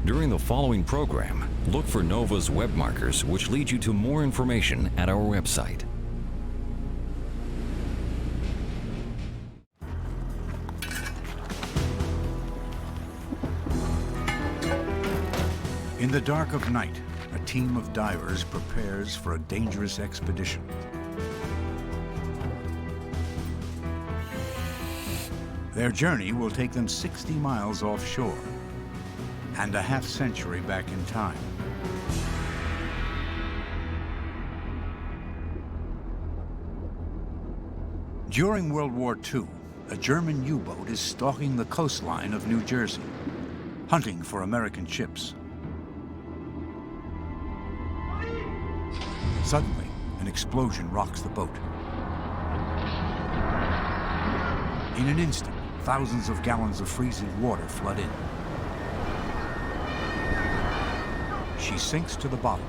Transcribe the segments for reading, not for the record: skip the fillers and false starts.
During the following program, look for NOVA's web markers, which lead you to more information at our website. In the dark of night, a team of divers prepares for a dangerous expedition. Their journey will take them 60 miles offshore and a half-century back in time. During World War II, a German U-boat is stalking the coastline of New Jersey, hunting for American ships. Suddenly, an explosion rocks the boat. In an instant, thousands of gallons of freezing water flood in. She sinks to the bottom,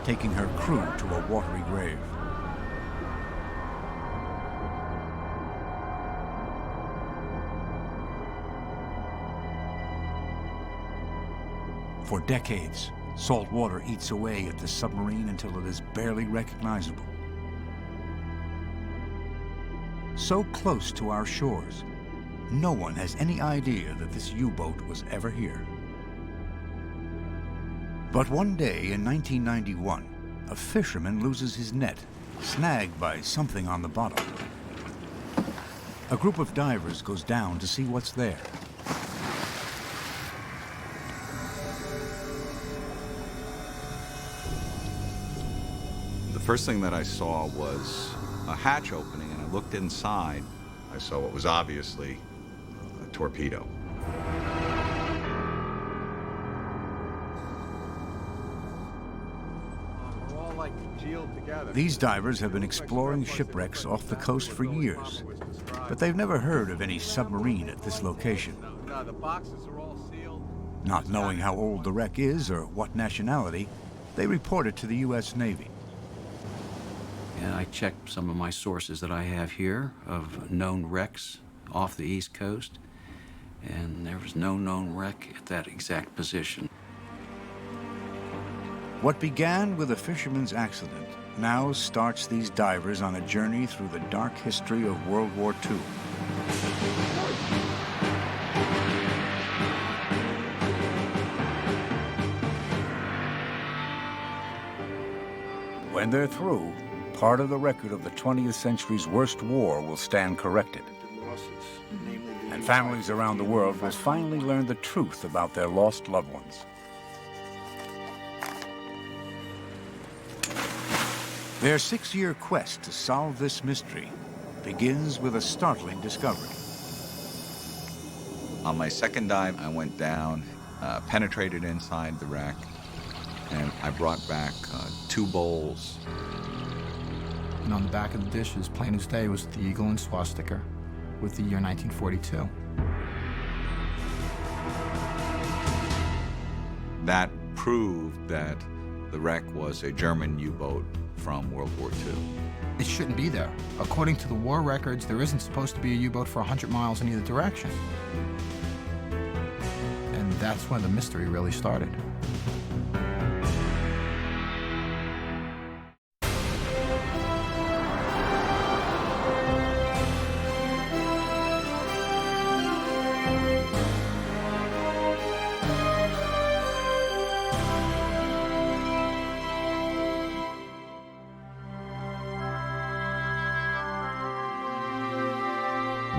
taking her crew to a watery grave. For decades, salt water eats away at the submarine until it is barely recognizable. So close to our shores, no one has any idea that this U-boat was ever here. But one day in 1991, a fisherman loses his net, snagged by something on the bottom. A group of divers goes down to see what's there. The first thing that I saw was a hatch opening, and I looked inside. I saw what was obviously a torpedo. We're all like geeled together. These divers have been exploring shipwrecks off the coast for years, but they've never heard of any submarine at this location. No, the boxes are all sealed. Not knowing how old the wreck is or what nationality, they report it to the U.S. Navy. And I checked some of my sources that I have here of known wrecks off the East Coast, and there was no known wreck at that exact position. What began with a fisherman's accident now starts these divers on a journey through the dark history of World War II. When they're through, part of the record of the 20th century's worst war will stand corrected. And families around the world will finally learn the truth about their lost loved ones. Their 6-year quest to solve this mystery begins with a startling discovery. On my second dive, I went down, penetrated inside the wreck, and I brought back 2 bowls. And on the back of the dishes, plain as day, was the eagle and swastika with the year 1942. That proved that the wreck was a German U-boat from World War II. It shouldn't be there. According to the war records, there isn't supposed to be a U-boat for 100 miles in either direction. And that's when the mystery really started.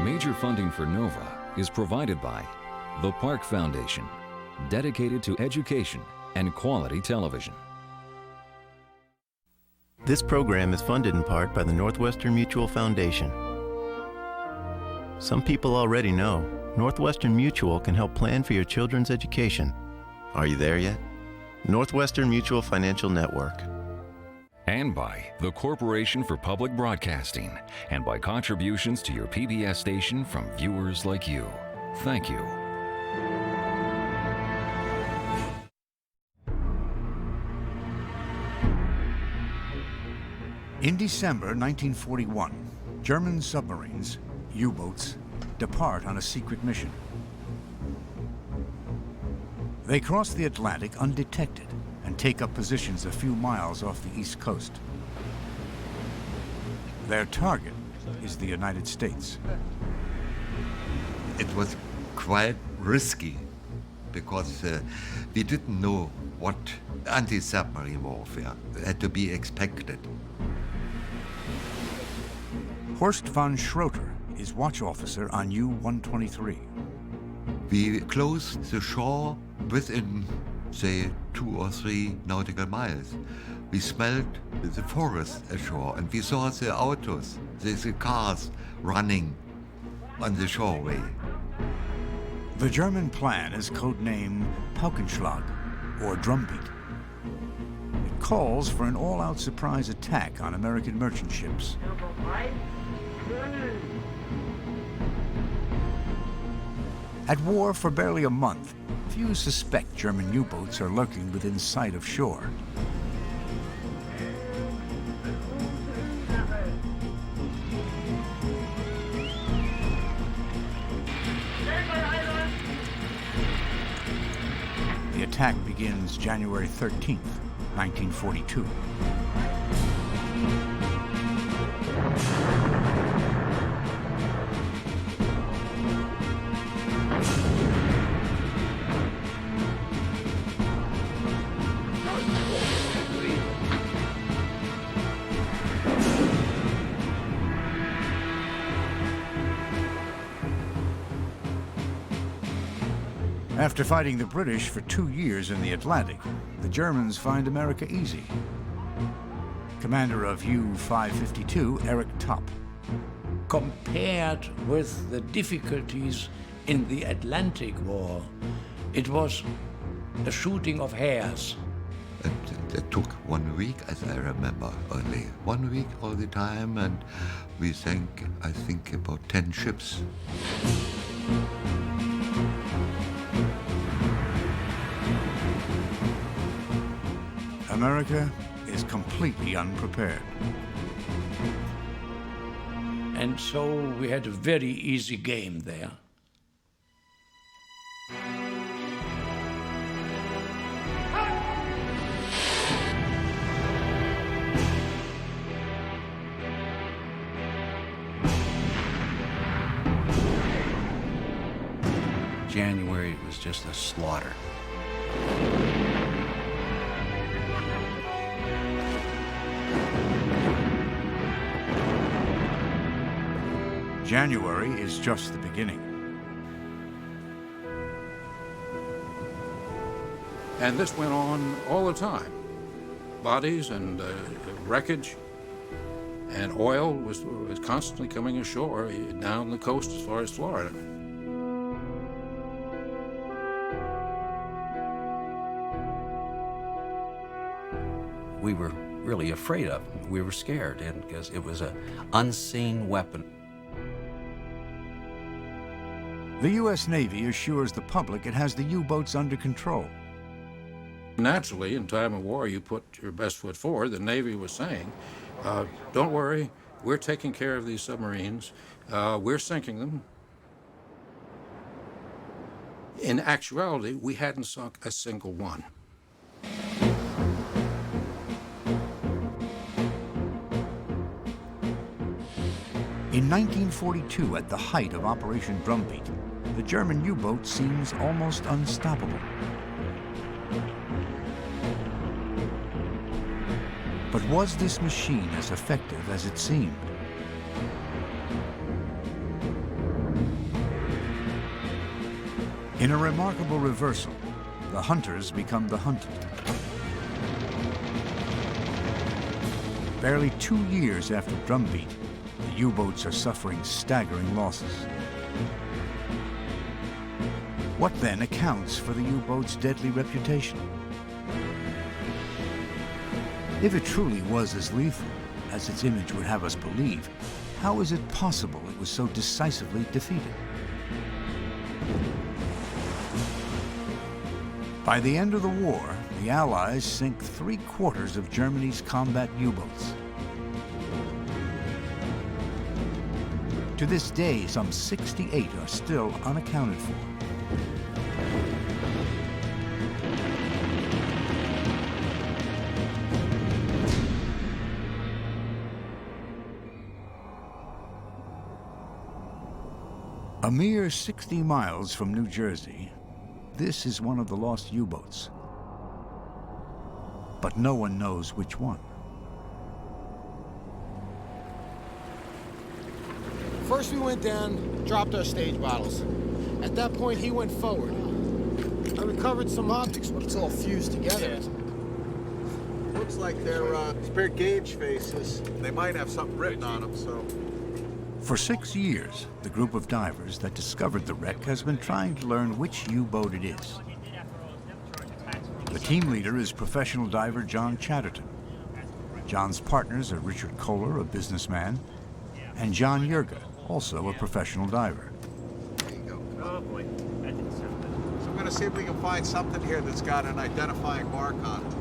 Major funding for NOVA is provided by the Park Foundation, dedicated to education and quality television. This program is funded in part by the Northwestern Mutual Foundation. Some people already know Northwestern Mutual can help plan for your children's education. Are you there yet? Northwestern Mutual Financial Network. And by the Corporation for Public Broadcasting, and by contributions to your PBS station from viewers like you. Thank you. In December 1941, German submarines, U-boats, depart on a secret mission. They cross the Atlantic undetected and take up positions a few miles off the east coast. Their target is the United States. It was quite risky because we didn't know what anti-submarine warfare had to be expected. Horst von Schroeter is watch officer on U-123. We closed the shore within, say, 2 or 3 nautical miles. We smelled the forest ashore and we saw the autos, the cars running on the shoreway. The German plan is codenamed Paukenschlag, or drumbeat. It calls for an all-out surprise attack on American merchant ships. At war for barely a month, few suspect German U-boats are lurking within sight of shore. The attack begins January 13th, 1942. After fighting the British for 2 years in the Atlantic, the Germans find America easy. Commander of U-552, Erich Topp. Compared with the difficulties in the Atlantic War, it was a shooting of hares. It took 1 week, as I remember, only 1 week all the time, and we sank, I think, about 10 ships. America is completely unprepared. And so we had a very easy game there. January was just a slaughter. January is just the beginning. And this went on all the time. Bodies and wreckage and oil was constantly coming ashore down the coast as far as Florida. We were really afraid of them. We were scared, and because it was an unseen weapon. The U.S. Navy assures the public it has the U-boats under control. Naturally, in time of war, you put your best foot forward. The Navy was saying, don't worry, we're taking care of these submarines. We're sinking them. In actuality, we hadn't sunk a single one. In 1942, at the height of Operation Drumbeat, the German U-boat seems almost unstoppable. But was this machine as effective as it seemed? In a remarkable reversal, the hunters become the hunted. Barely 2 years after Drumbeat, the U-boats are suffering staggering losses. What then accounts for the U-boat's deadly reputation? If it truly was as lethal as its image would have us believe, how is it possible it was so decisively defeated? By the end of the war, the Allies sink 3/4 of Germany's combat U-boats. To this day, some 68 are still unaccounted for. A mere 60 miles from New Jersey, this is one of the lost U-boats. But no one knows which one. First we went down, dropped our stage bottles. At that point, he went forward. I recovered some optics, but it's all fused together. Yeah. Looks like they're spirit gauge faces. They might have something written on them, so... For 6 years, the group of divers that discovered the wreck has been trying to learn which U-boat it is. The team leader is professional diver John Chatterton. John's partners are Richie Kohler, a businessman, and John Yerga, also a professional diver. There you go. Oh boy, that didn't sound good. So I'm gonna see if we can find something here that's got an identifying mark on it.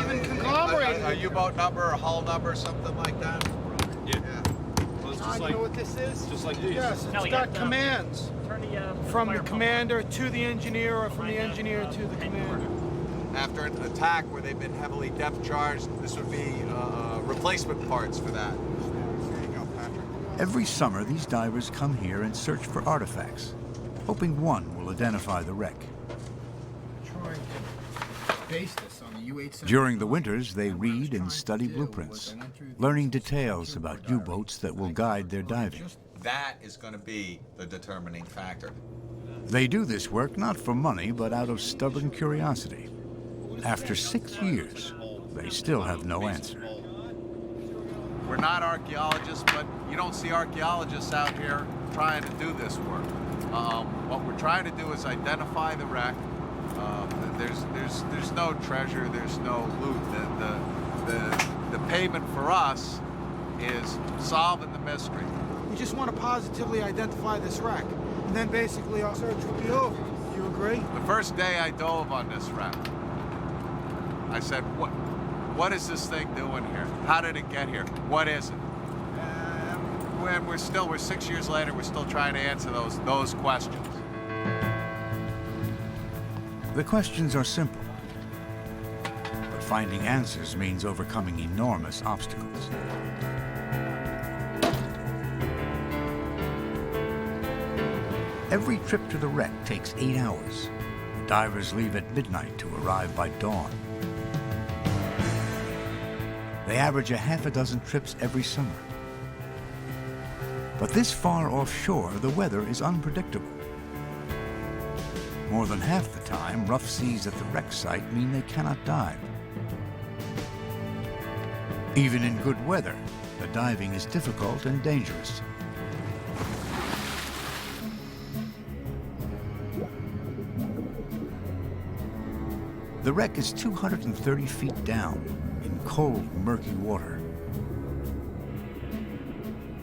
Even conglomerated. A U-boat number, a hull number, something like that? Yeah. Well, it's just You know what this is? Just like these. Yes, it's got commands. From the commander to the engineer, or from the engineer to the commander. After an attack where they've been heavily depth charged, this would be replacement parts for that. There you go, Patrick. Every summer, these divers come here and search for artifacts, hoping one will identify the wreck. Trying to base this on the U-8. During the winters, they read and study blueprints, learning details about U-boats that will guide their diving. That is going to be the determining factor. They do this work not for money, but out of stubborn curiosity. After 6 years, they still have no answer. We're not archaeologists, but you don't see archaeologists out here trying to do this work. What we're trying to do is identify the wreck. There's no treasure, there's no loot. The payment for us is solving the mystery. We just want to positively identify this wreck. And then basically our search will be over. Do you agree? The first day I dove on this wreck, I said, what is this thing doing here? How did it get here? What is it? And we're 6 years later, we're still trying to answer those questions. The questions are simple, but finding answers means overcoming enormous obstacles. Every trip to the wreck takes 8 hours. The divers leave at midnight to arrive by dawn. They average a half a dozen trips every summer. But this far offshore, the weather is unpredictable. More than half the time, rough seas at the wreck site mean they cannot dive. Even in good weather, the diving is difficult and dangerous. The wreck is 230 feet down in cold, murky water.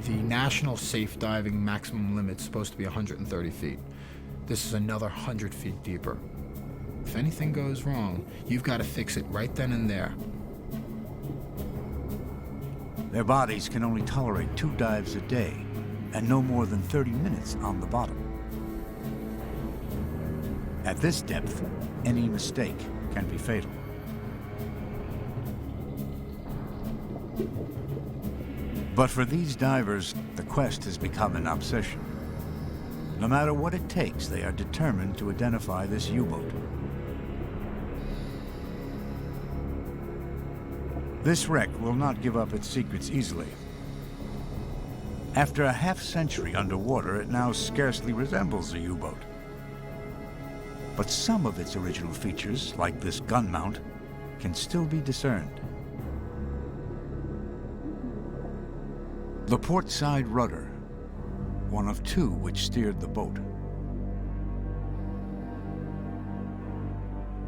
The national safe diving maximum limit is supposed to be 130 feet. This is another 100 feet deeper. If anything goes wrong, you've got to fix it right then and there. Their bodies can only tolerate 2 dives a day and no more than 30 minutes on the bottom. At this depth, any mistake can be fatal. But for these divers, the quest has become an obsession. No matter what it takes, they are determined to identify this U-boat. This wreck will not give up its secrets easily. After a half-century underwater, it now scarcely resembles a U-boat. But some of its original features, like this gun mount, can still be discerned. The port side rudder, one of 2 which steered the boat.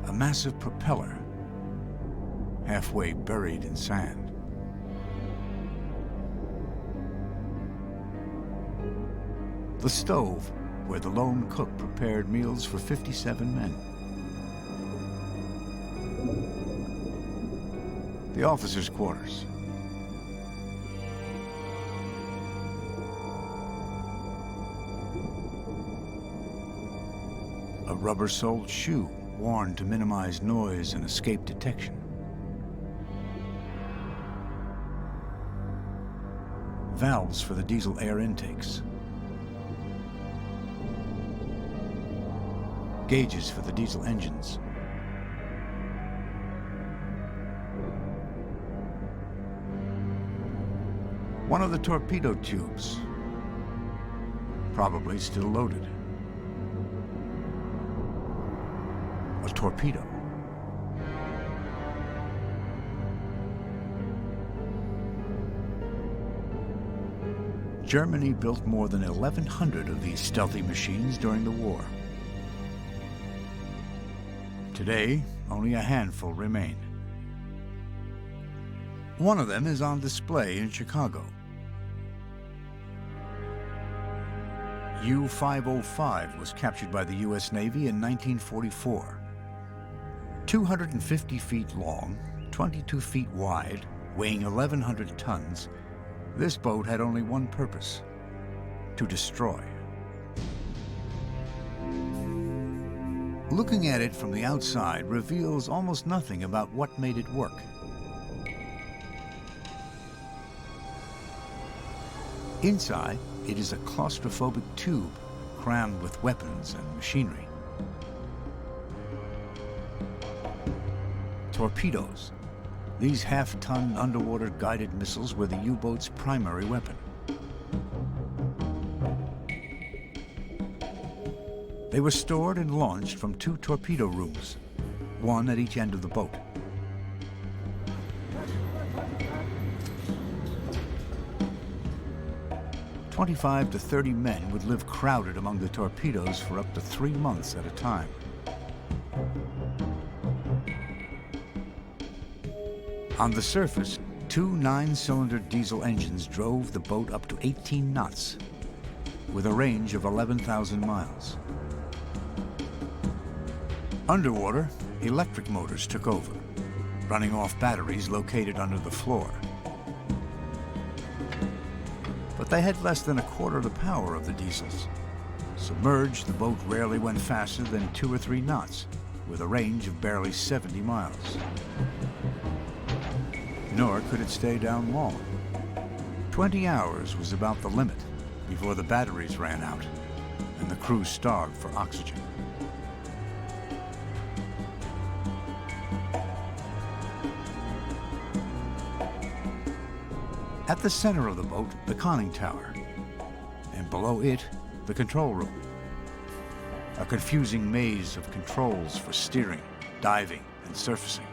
A massive propeller, halfway buried in sand. The stove, where the lone cook prepared meals for 57 men. The officers' quarters. A rubber-soled shoe worn to minimize noise and escape detection. Valves for the diesel air intakes. gauges for the diesel engines. One of the torpedo tubes, probably still loaded. A torpedo. Germany built more than 1,100 of these stealthy machines during the war. Today, only a handful remain. One of them is on display in Chicago. U-505 was captured by the U.S. Navy in 1944. 250 feet long, 22 feet wide, weighing 1,100 tons, this boat had only one purpose: to destroy. Looking at it from the outside reveals almost nothing about what made it work. Inside, it is a claustrophobic tube crammed with weapons and machinery. Torpedoes. These half-ton underwater guided missiles were the U-boat's primary weapon. They were stored and launched from 2 torpedo rooms, one at each end of the boat. "25 to 30 men would live crowded among the torpedoes for up to 3 months at a time. On the surface, 2 9-cylinder diesel engines drove the boat up to 18 knots, with a range of 11,000 miles. Underwater, electric motors took over, running off batteries located under the floor. But they had less than a quarter the power of the diesels. Submerged, the boat rarely went faster than 2 or 3 knots, with a range of barely 70 miles. Nor could it stay down long. 20 hours was about the limit before the batteries ran out and the crew starved for oxygen. At the center of the boat, the conning tower, and below it, the control room. A confusing maze of controls for steering, diving, and surfacing.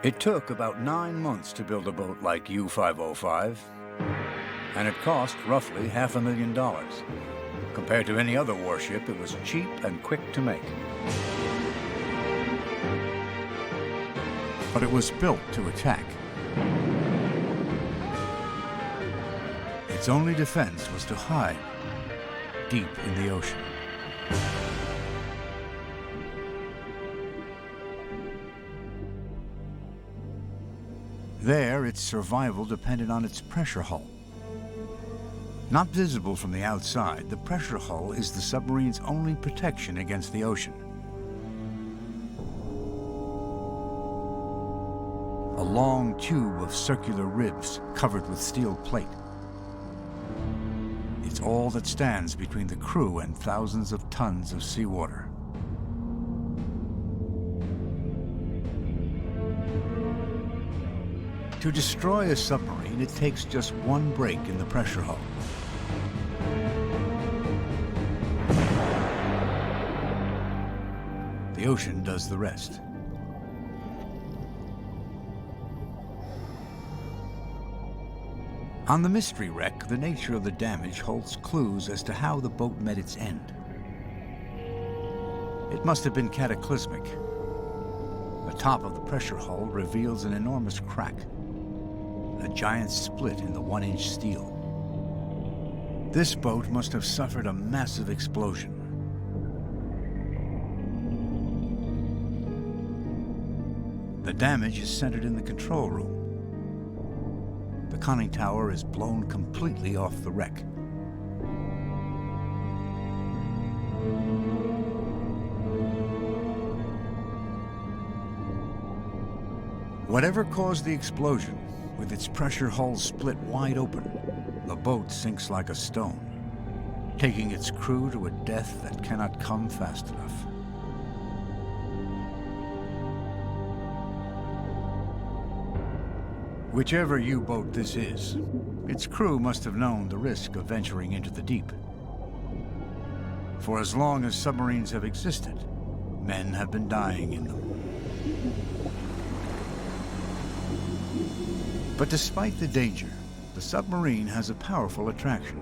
It took about 9 months to build a boat like U-505, and it cost roughly $500,000. Compared to any other warship, it was cheap and quick to make. But it was built to attack. Its only defense was to hide deep in the ocean. There, its survival depended on its pressure hull. Not visible from the outside, the pressure hull is the submarine's only protection against the ocean. A long tube of circular ribs covered with steel plate. It's all that stands between the crew and thousands of tons of seawater. To destroy a submarine, it takes just one break in the pressure hull. The ocean does the rest. On the mystery wreck, the nature of the damage holds clues as to how the boat met its end. It must have been cataclysmic. The top of the pressure hull reveals an enormous crack, a giant split in the 1-inch steel. This boat must have suffered a massive explosion. The damage is centered in the control room. The conning tower is blown completely off the wreck. Whatever caused the explosion, with its pressure hull split wide open, the boat sinks like a stone, taking its crew to a death that cannot come fast enough. Whichever U-boat this is, its crew must have known the risk of venturing into the deep. For as long as submarines have existed, men have been dying in them. But despite the danger, the submarine has a powerful attraction: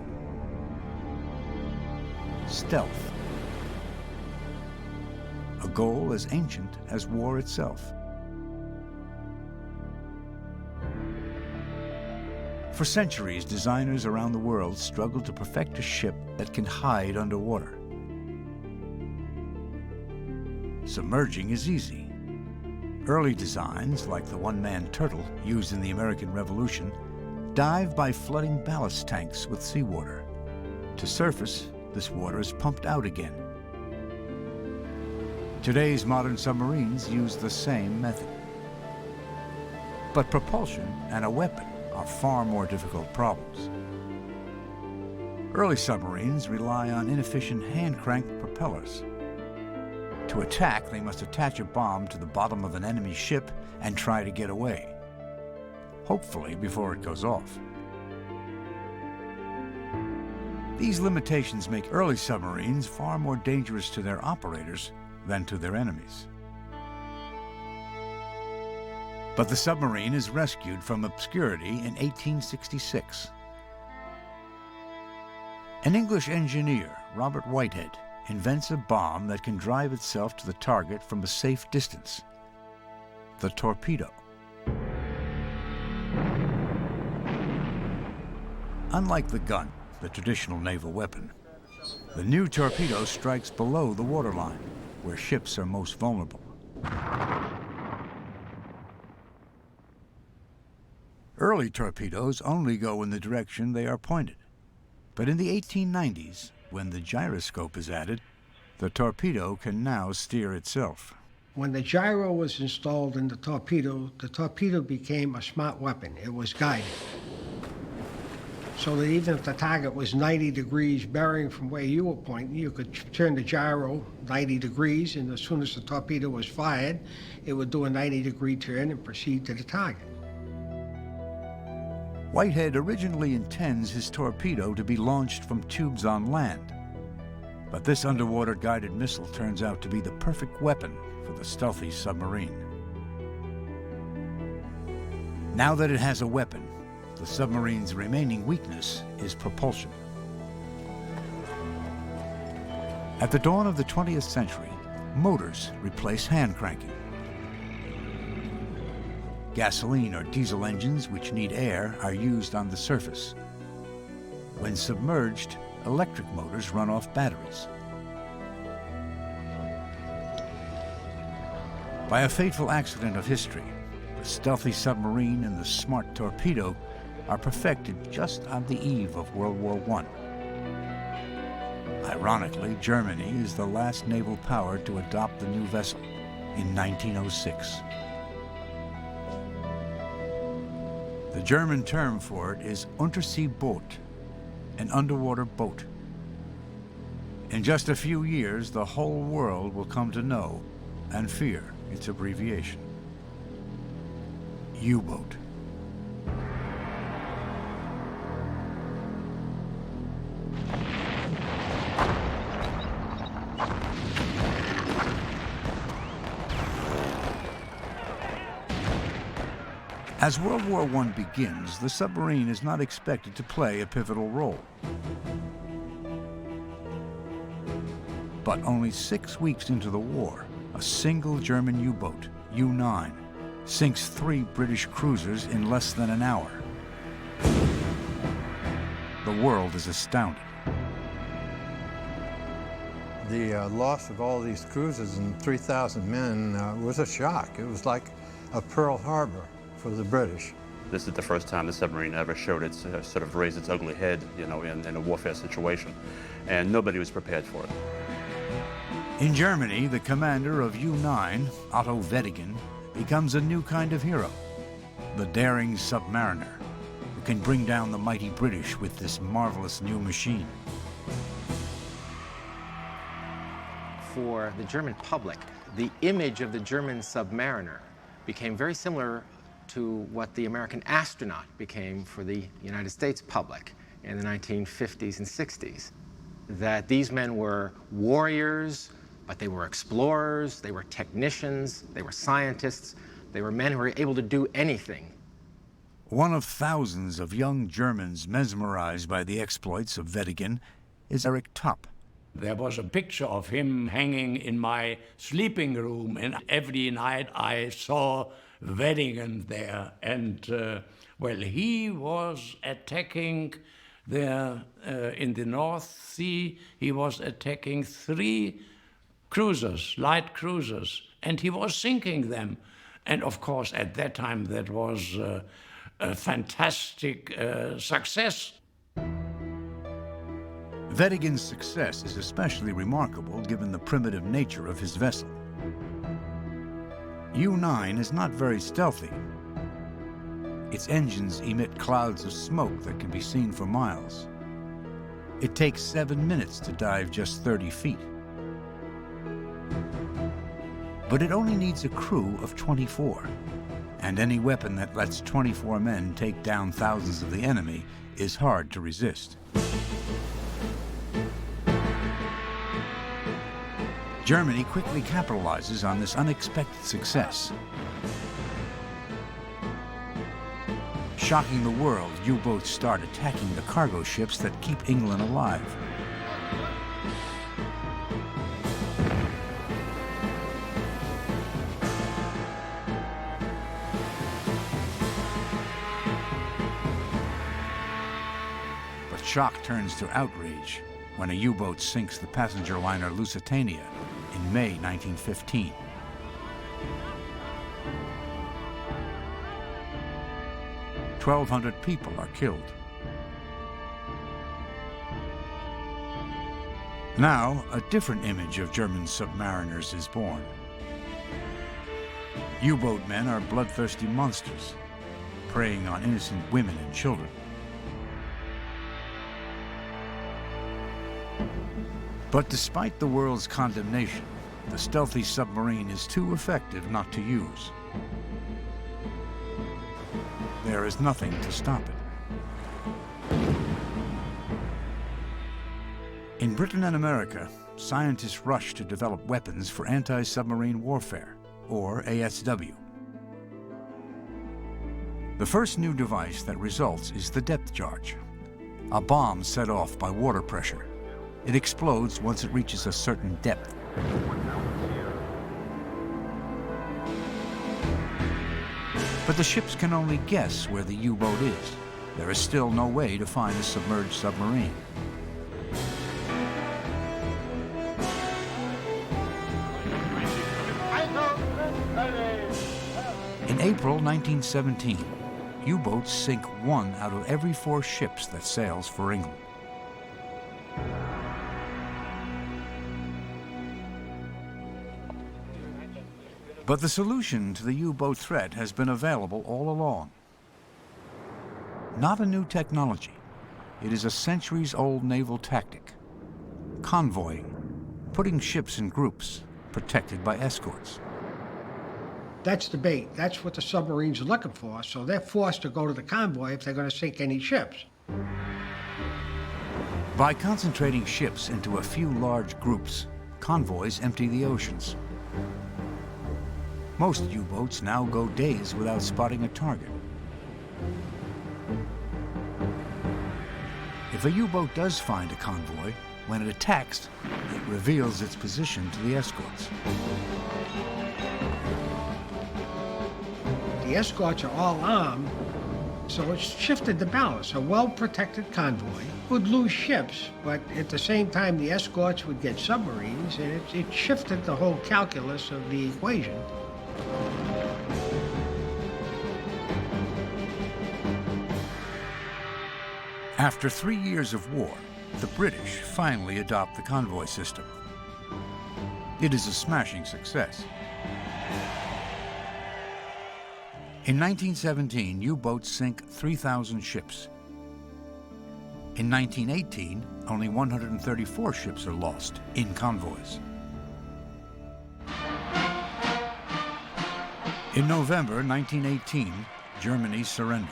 stealth. A goal as ancient as war itself. For centuries, designers around the world struggled to perfect a ship that can hide underwater. Submerging is easy. Early designs, like the one-man turtle used in the American Revolution, dive by flooding ballast tanks with seawater. To surface, this water is pumped out again. Today's modern submarines use the same method. But propulsion and a weapon are far more difficult problems. Early submarines rely on inefficient hand-cranked propellers. To attack, they must attach a bomb to the bottom of an enemy ship and try to get away, hopefully before it goes off. These limitations make early submarines far more dangerous to their operators than to their enemies. But the submarine is rescued from obscurity in 1866. An English engineer, Robert Whitehead, invents a bomb that can drive itself to the target from a safe distance: the torpedo. Unlike the gun, the traditional naval weapon, the new torpedo strikes below the waterline, where ships are most vulnerable. Early torpedoes only go in the direction they are pointed. But in the 1890s, when the gyroscope is added, the torpedo can now steer itself. When the gyro was installed in the torpedo became a smart weapon. It was guided. So that even if the target was 90 degrees bearing from where you were pointing, you could turn the gyro 90 degrees, and as soon as the torpedo was fired, it would do a 90-degree turn and proceed to the target. Whitehead originally intends his torpedo to be launched from tubes on land. But this underwater guided missile turns out to be the perfect weapon for the stealthy submarine. Now that it has a weapon, the submarine's remaining weakness is propulsion. At the dawn of the 20th century, motors replace hand cranking. Gasoline or diesel engines, which need air, are used on the surface. When submerged, electric motors run off batteries. By a fateful accident of history, the stealthy submarine and the smart torpedo are perfected just on the eve of World War I. Ironically, Germany is the last naval power to adopt the new vessel in 1906. The German term for it is Unterseeboot, an underwater boat. In just a few years, the whole world will come to know and fear its abbreviation: U-boat. As World War I begins, the submarine is not expected to play a pivotal role. But only 6 weeks into the war, a single German U-boat, U-9, sinks 3 British cruisers in less than an hour. The world is astounded. The loss of all these cruisers and 3,000 men was a shock. It was like a Pearl Harbor for the British. This is the first time the submarine ever showed its sort of raised its ugly head, you know, in a warfare situation, and nobody was prepared for it. In Germany, the commander of U-9, Otto Weddigen, becomes a new kind of hero, the daring submariner, who can bring down the mighty British with this marvelous new machine. For the German public, the image of the German submariner became very similar to what the American astronaut became for the United States public in the 1950s and 60s. That these men were warriors, but they were explorers, they were technicians, they were scientists, they were men who were able to do anything. One of thousands of young Germans mesmerized by the exploits of Weddigen is Eric Topp. There was a picture of him hanging in my sleeping room, and every night I saw Weddigen there. And, well, he was attacking there in the North Sea. He was attacking 3 cruisers, light cruisers, and he was sinking them. And, of course, at that time, that was a fantastic success. Weddigen's success is especially remarkable given the primitive nature of his vessel. U-9 is not very stealthy. Its engines emit clouds of smoke that can be seen for miles. It takes 7 minutes to dive just 30 feet. But it only needs a crew of 24, and any weapon that lets 24 men take down thousands of the enemy is hard to resist. Germany quickly capitalizes on this unexpected success. Shocking the world, U-boats start attacking the cargo ships that keep England alive. But shock turns to outrage when a U-boat sinks the passenger liner Lusitania in May 1915. "1,200 people are killed. Now, a different image of German submariners is born. U-boat men are bloodthirsty monsters, preying on innocent women and children. But despite the world's condemnation, the stealthy submarine is too effective not to use. There is nothing to stop it. In Britain and America, scientists rush to develop weapons for anti-submarine warfare, or ASW. The first new device that results is the depth charge, a bomb set off by water pressure. It explodes once it reaches a certain depth. But the ships can only guess where the U-boat is. There is still no way to find a submerged submarine. In April 1917, U-boats sink 1 out of every 4 ships that sails for England. But the solution to the U-boat threat has been available all along. Not a new technology. It is a centuries-old naval tactic. Convoying, putting ships in groups, protected by escorts. That's the bait. That's what the submarines are looking for, so they're forced to go to the convoy if they're going to sink any ships. By concentrating ships into a few large groups, convoys empty the oceans. Most U-boats now go days without spotting a target. If a U-boat does find a convoy, when it attacks, it reveals its position to the escorts. The escorts are all armed, so it's shifted the balance. A well-protected convoy would lose ships, but at the same time, the escorts would get submarines, and it shifted the whole calculus of the equation. After 3 years of war, the British finally adopt the convoy system. It is a smashing success. In 1917, U-boats sink 3,000 ships. In 1918, only 134 ships are lost in convoys. In November 1918, Germany surrenders.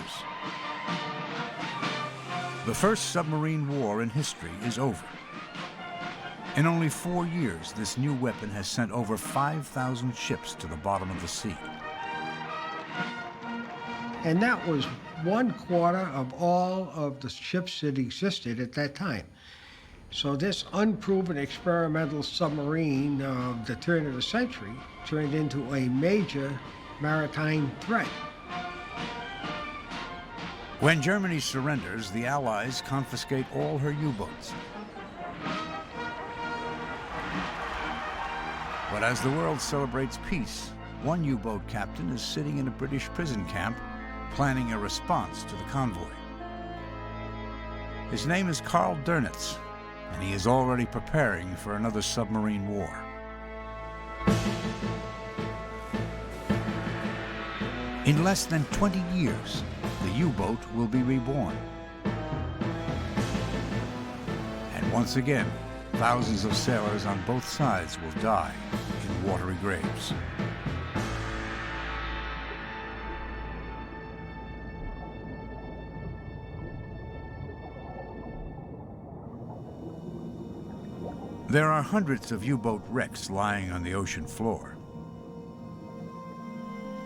The first submarine war in history is over. In only 4 years, this new weapon has sent over 5,000 ships to the bottom of the sea. And that was 1/4 of all of the ships that existed at that time. So this unproven experimental submarine of the turn of the century turned into a major maritime threat. When Germany surrenders, the Allies confiscate all her U-boats. But as the world celebrates peace, one U-boat captain is sitting in a British prison camp planning a response to the convoy. His name is Karl Dönitz, and he is already preparing for another submarine war. In less than 20 years, the U-boat will be reborn. And once again, thousands of sailors on both sides will die in watery graves. There are hundreds of U-boat wrecks lying on the ocean floor.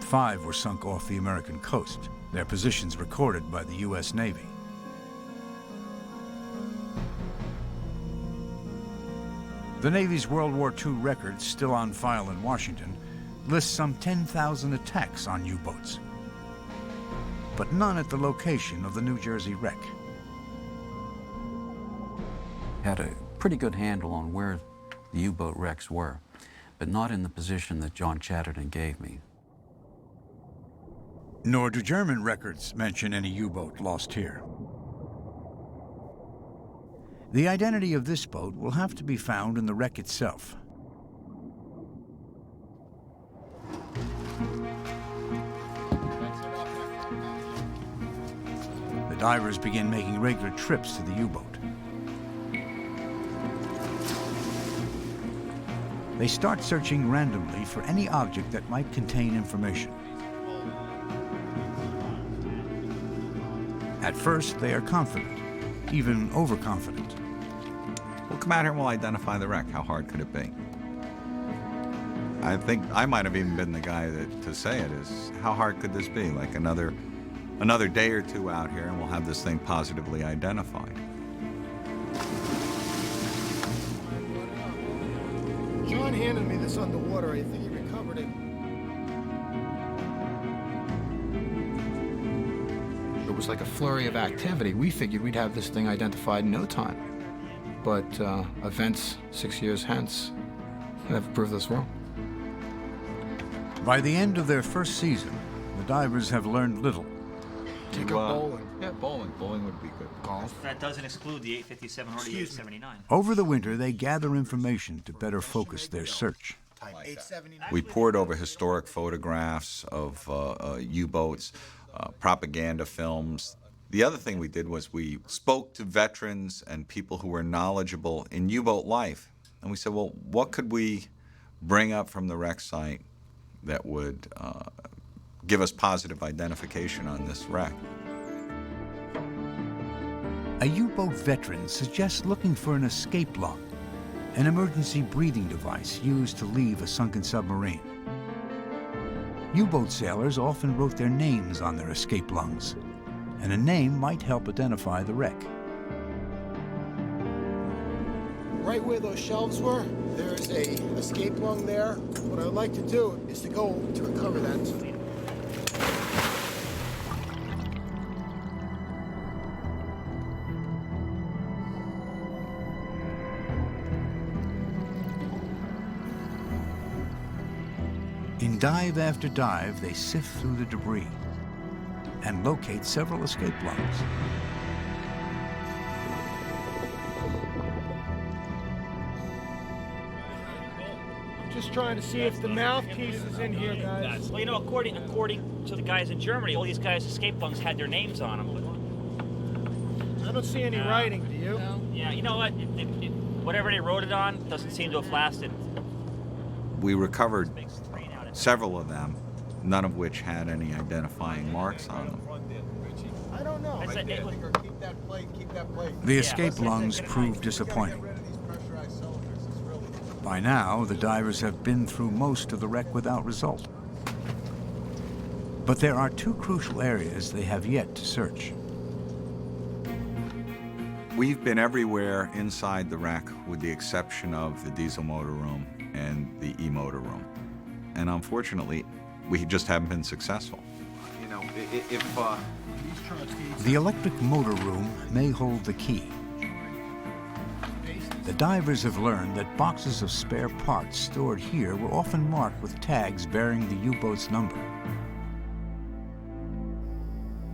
5 were sunk off the American coast, their positions recorded by the U.S. Navy. The Navy's World War II records, still on file in Washington, list some 10,000 attacks on U-boats, but none at the location of the New Jersey wreck. Had a pretty good handle on where the U-boat wrecks were, but not in the position that John Chatterton gave me. Nor do German records mention any U-boat lost here. The identity of this boat will have to be found in the wreck itself. The divers begin making regular trips to the U-boat. They start searching randomly for any object that might contain information. At first, they are confident, even overconfident. We'll come out here and we'll identify the wreck. How hard could it be? I think I might have even been the guy to say it is, how hard could this be? Like another day or two out here and we'll have this thing positively identified. John handed me this underwater. I think he recovered it. It was like a flurry of activity. We figured we'd have this thing identified in no time. But events 6 years hence have proved us wrong. By the end of their first season, the divers have learned little. Take up bowling. Yeah, bowling. Bowling would be good. Golf. That doesn't exclude the 857 or the 879. Over the winter, they gather information to better focus their search. We pored over historic photographs of U-boats, propaganda films. The other thing we did was we spoke to veterans and people who were knowledgeable in U-boat life. And we said, well, what could we bring up from the wreck site that would give us positive identification on this wreck? A U-boat veteran suggests looking for an escape log, an emergency breathing device used to leave a sunken submarine. U-boat sailors often wrote their names on their escape lungs, and a name might help identify the wreck. Right where those shelves were, there's a escape lung there. What I would like to do is to go to recover that. In dive after dive, they sift through the debris and locate several escape lungs. Just trying to see if the mouthpiece is in here, guys. Well, you know, according to the guys in Germany, all these guys' escape bunks had their names on them. I don't see any writing, do you? No. Yeah, you know what? Whatever they wrote it on doesn't seem to have lasted. We recovered several of them, none of which had any identifying marks on them. I don't know. Keep that plate, keep that plate. The escape lungs proved disappointing. By now, the divers have been through most of the wreck without result. But there are two crucial areas they have yet to search. We've been everywhere inside the wreck with the exception of the diesel motor room and the e-motor room. And unfortunately, we just haven't been successful. You know, The electric motor room may hold the key. The divers have learned that boxes of spare parts stored here were often marked with tags bearing the U-boat's number.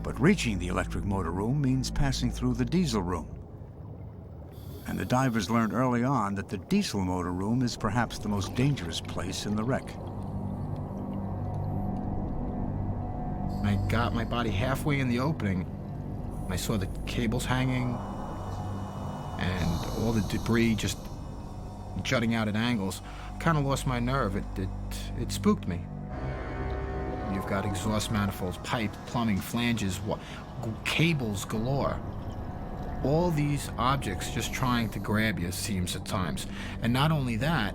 But reaching the electric motor room means passing through the diesel room. And the divers learned early on that the diesel motor room is perhaps the most dangerous place in the wreck. I got my body halfway in the opening. I saw the cables hanging and all the debris just jutting out at angles. Kind of lost my nerve. It spooked me. You've got exhaust manifolds, pipes, plumbing, flanges, cables galore. All these objects just trying to grab you, it seems at times. And not only that,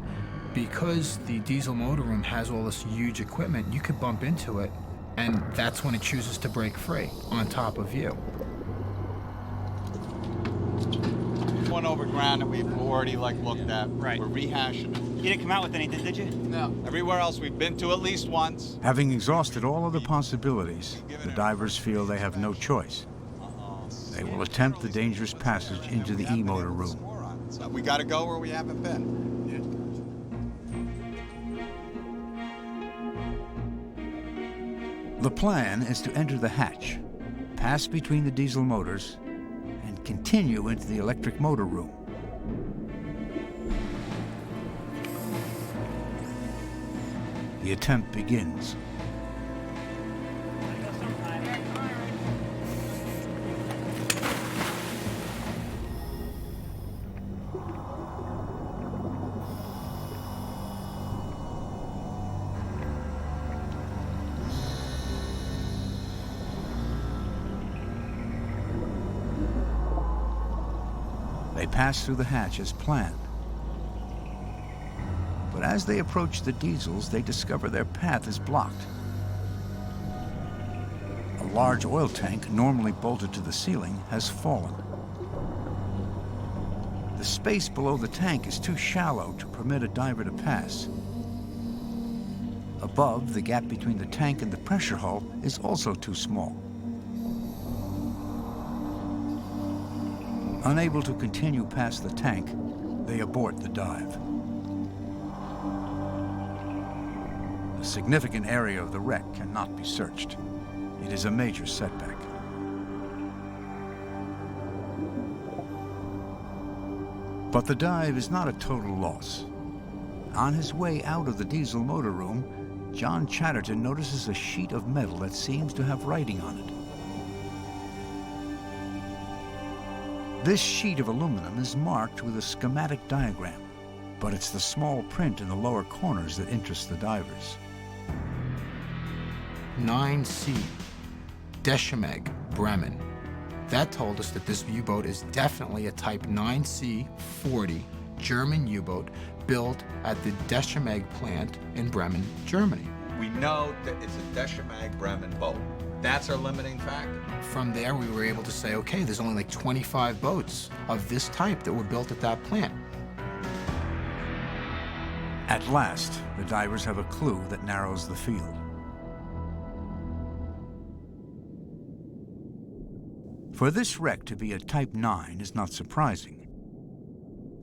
because the diesel motor room has all this huge equipment, you could bump into it, and that's when it chooses to break free on top of you. One over ground that we've already looked at. Right. We're rehashing it. You didn't come out with anything, did you? No. Everywhere else we've been to at least once. Having exhausted all other possibilities, the divers feel they have no choice. They will attempt the dangerous passage into the e-motor room. So we got to go where we haven't been. The plan is to enter the hatch, pass between the diesel motors, and continue into the electric motor room. The attempt begins. They pass through the hatch as planned. But as they approach the diesels, they discover their path is blocked. A large oil tank, normally bolted to the ceiling, has fallen. The space below the tank is too shallow to permit a diver to pass. Above, the gap between the tank and the pressure hull is also too small. Unable to continue past the tank, they abort the dive. A significant area of the wreck cannot be searched. It is a major setback. But the dive is not a total loss. On his way out of the diesel motor room, John Chatterton notices a sheet of metal that seems to have writing on it. This sheet of aluminum is marked with a schematic diagram, but it's the small print in the lower corners that interests the divers. 9C, Deschemeg, Bremen. That told us that this U-boat is definitely a Type 9C-40 German U-boat built at the Deschemeg plant in Bremen, Germany. We know that it's a Deschemeg Bremen boat. That's our limiting factor. From there, we were able to say, okay, there's only 25 boats of this type that were built at that plant. At last, the divers have a clue that narrows the field. For this wreck to be a Type 9 is not surprising.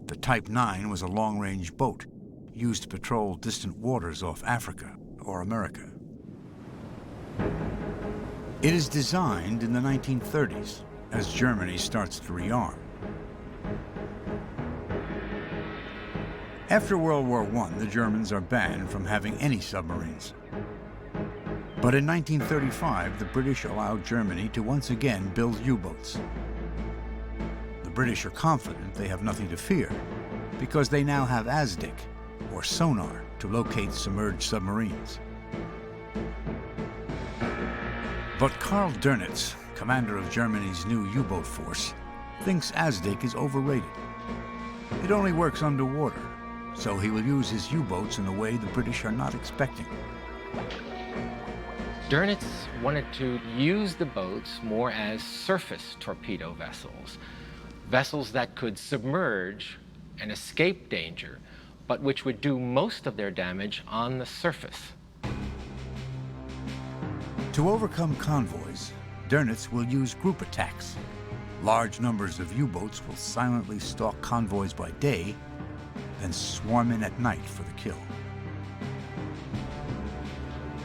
The Type 9 was a long-range boat used to patrol distant waters off Africa or America. It is designed in the 1930s as Germany starts to rearm. After World War I, the Germans are banned from having any submarines. But in 1935, the British allowed Germany to once again build U-boats. The British are confident they have nothing to fear because they now have ASDIC, or sonar, to locate submerged submarines. But Karl Dönitz, commander of Germany's new U-boat force, thinks ASDIC is overrated. It only works underwater, so he will use his U-boats in a way the British are not expecting. Dönitz wanted to use the boats more as surface torpedo vessels, vessels that could submerge and escape danger, but which would do most of their damage on the surface. To overcome convoys, Dönitz will use group attacks. Large numbers of U-boats will silently stalk convoys by day, then swarm in at night for the kill.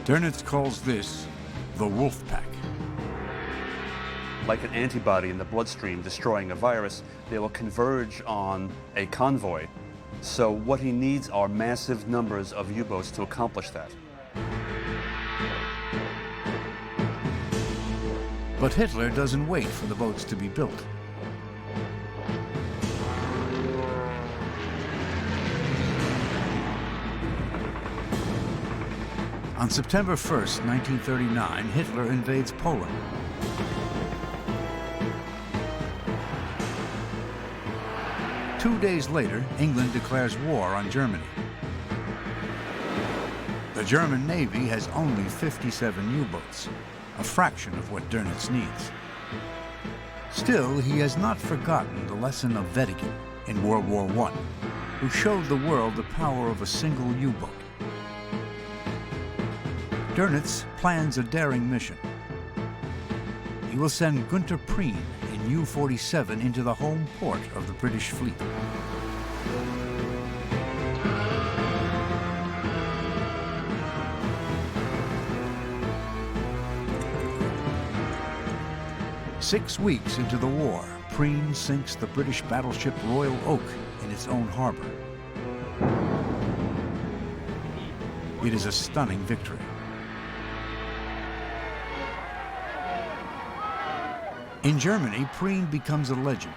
Dönitz calls this the wolf pack. Like an antibody in the bloodstream destroying a virus, they will converge on a convoy. So what he needs are massive numbers of U-boats to accomplish that. But Hitler doesn't wait for the boats to be built. On September 1st, 1939, Hitler invades Poland. Two days later, England declares war on Germany. The German Navy has only 57 U-boats, a fraction of what Dönitz needs. Still, he has not forgotten the lesson of Wettingen in World War I, who showed the world the power of a single U-boat. Dönitz plans a daring mission. He will send Günther Prien in U-47 into the home port of the British fleet. Six weeks into the war, Prien sinks the British battleship Royal Oak in its own harbor. It is a stunning victory. In Germany, Prien becomes a legend.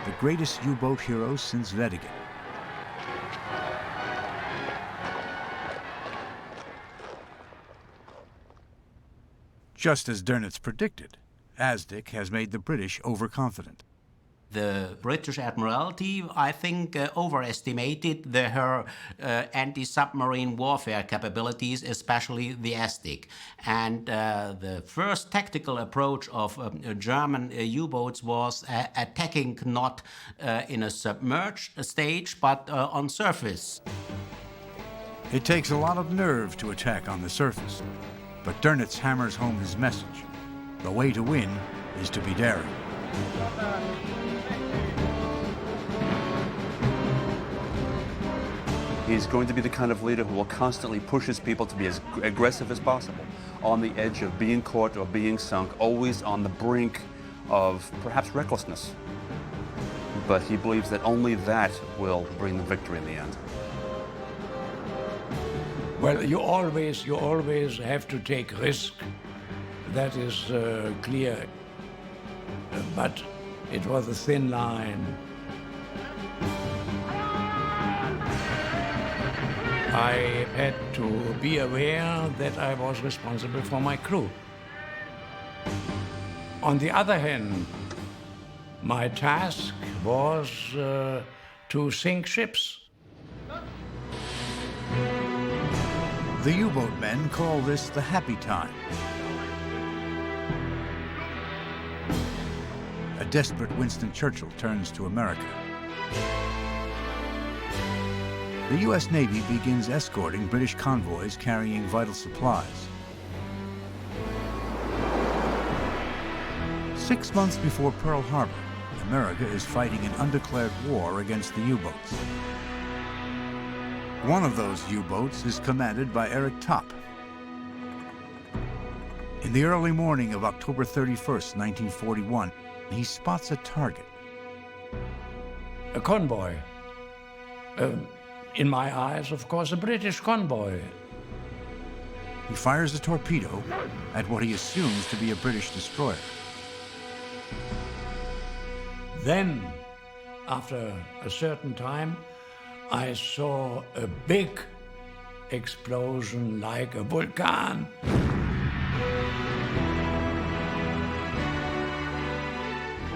The greatest U-boat hero since Wettingen. Just as Dönitz predicted, ASDIC has made the British overconfident. The British Admiralty, I think, overestimated her anti-submarine warfare capabilities, especially the ASDIC. And the first tactical approach of German U-boats was attacking not in a submerged stage, but on surface. It takes a lot of nerve to attack on the surface, but Dönitz hammers home his message. The way to win is to be daring. He's going to be the kind of leader who will constantly push his people to be as aggressive as possible, on the edge of being caught or being sunk, always on the brink of perhaps recklessness. But he believes that only that will bring the victory in the end. Well, you always have to take risk. That is clear. But it was a thin line. I had to be aware that I was responsible for my crew. On the other hand, my task was to sink ships. The U-boat men call this the happy time. A desperate Winston Churchill turns to America. The U.S. Navy begins escorting British convoys carrying vital supplies. 6 months before Pearl Harbor, America is fighting an undeclared war against the U-boats. One of those U-boats is commanded by Eric Topp. In the early morning of October 31st, 1941, he spots a target. A convoy. In my eyes, of course, a British convoy. He fires a torpedo at what he assumes to be a British destroyer. Then, after a certain time, I saw a big explosion like a volcano.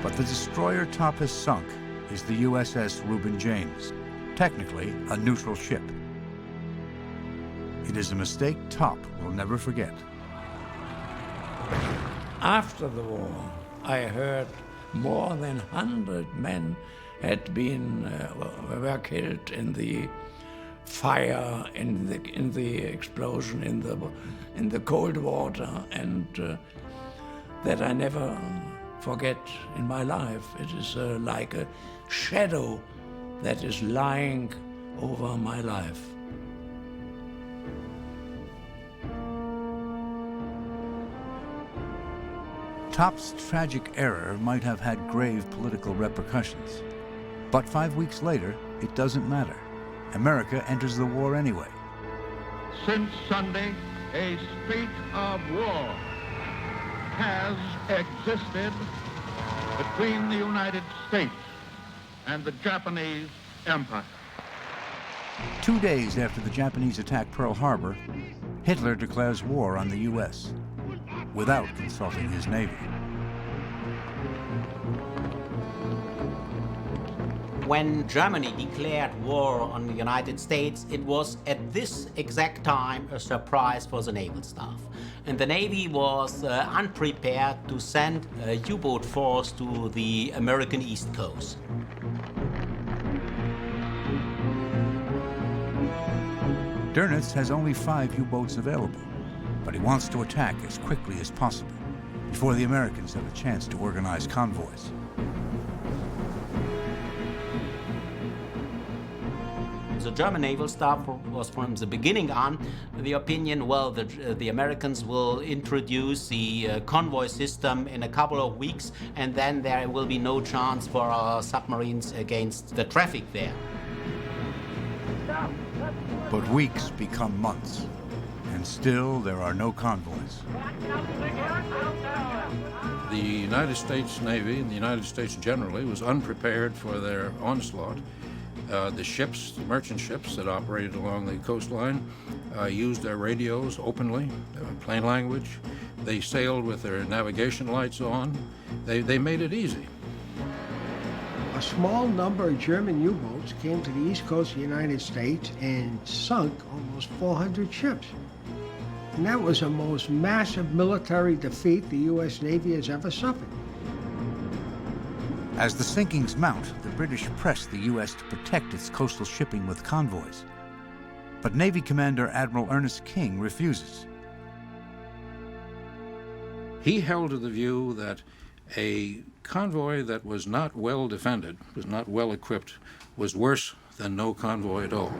But the destroyer top has sunk is the USS Reuben James, technically a neutral ship. It is a mistake Top will never forget. After the war, I heard more than 100 men had been were killed in the fire, in the explosion, in the cold water, and that I never forget in my life. It is like a shadow that is lying over my life. Top's tragic error might have had grave political repercussions. But 5 weeks later, it doesn't matter. America enters the war anyway. Since Sunday, a state of war has existed between the United States and the Japanese Empire. 2 days after the Japanese attack Pearl Harbor, Hitler declares war on the U.S. without consulting his Navy. When Germany declared war on the United States, it was at this exact time a surprise for the naval staff. And the Navy was unprepared to send a U-boat force to the American East Coast. Dönitz has only 5 U-boats available, but he wants to attack as quickly as possible before the Americans have a chance to organize convoys. The German naval staff was from the beginning on the opinion, well, the Americans will introduce the convoy system in a couple of weeks, and then there will be no chance for our submarines against the traffic there. But weeks become months, and still there are no convoys. The United States Navy and the United States generally was unprepared for their onslaught. The ships, the merchant ships that operated along the coastline, used their radios openly, plain language. They sailed with their navigation lights on. They made it easy. A small number of German U-boats came to the east coast of the United States and sunk almost 400 ships. And that was the most massive military defeat the U.S. Navy has ever suffered. As the sinkings mount, the British press the U.S. to protect its coastal shipping with convoys. But Navy Commander Admiral Ernest King refuses. He held to the view that a convoy that was not well defended, was not well equipped, was worse than no convoy at all.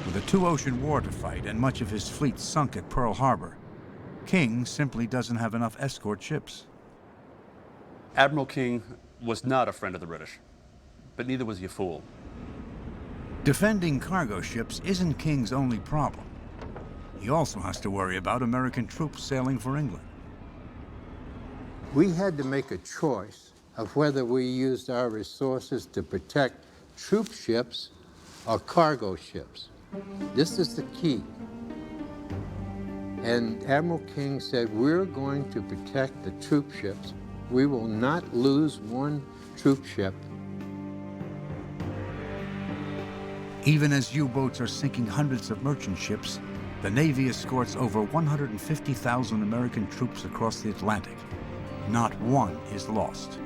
With a 2-ocean war to fight and much of his fleet sunk at Pearl Harbor, King simply doesn't have enough escort ships. Admiral King was not a friend of the British, but neither was he a fool. Defending cargo ships isn't King's only problem. He also has to worry about American troops sailing for England. We had to make a choice of whether we used our resources to protect troop ships or cargo ships. This is the key. And Admiral King said, we're going to protect the troop ships. We will not lose one troop ship. Even as U-boats are sinking hundreds of merchant ships, the Navy escorts over 150,000 American troops across the Atlantic. Not one is lost.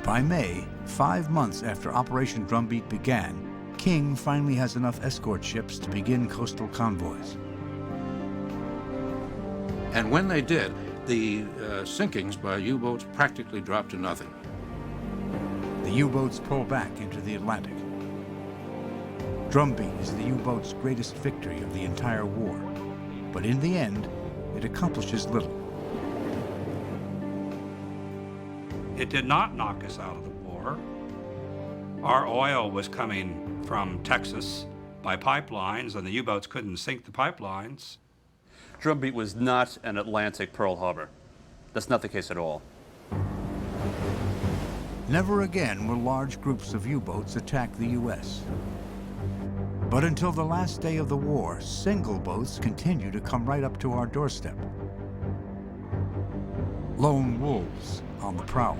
By May, 5 months after Operation Drumbeat began, King finally has enough escort ships to begin coastal convoys. And when they did, the sinkings by U-boats practically dropped to nothing. The U-boats pull back into the Atlantic. Drumbeat is the U-boat's greatest victory of the entire war, but in the end, it accomplishes little. It did not knock us out of the war. Our oil was coming from Texas by pipelines, and the U-boats couldn't sink the pipelines. Drumbeat was not an Atlantic Pearl Harbor. That's not the case at all. Never again will large groups of U-boats attack the U.S. But until the last day of the war, single boats continue to come right up to our doorstep. Lone wolves on the prowl.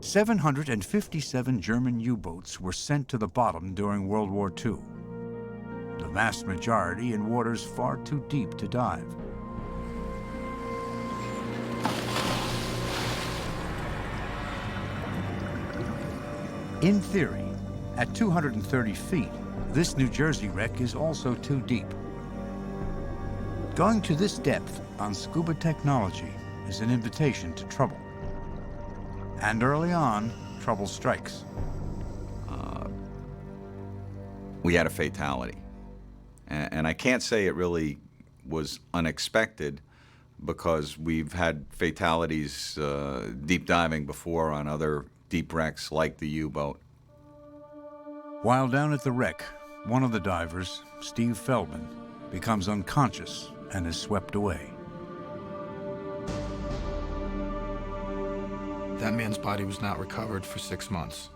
"757 German U-boats were sent to the bottom during World War II. The vast majority in waters far too deep to dive. In theory, at 230 feet, this New Jersey wreck is also too deep. Going to this depth on scuba technology is an invitation to trouble. And early on, trouble strikes. We had a fatality. And I can't say it really was unexpected, because we've had fatalities deep diving before on other deep wrecks like the U-boat. While down at the wreck, one of the divers, Steve Feldman, becomes unconscious and is swept away. That man's body was not recovered for 6 months.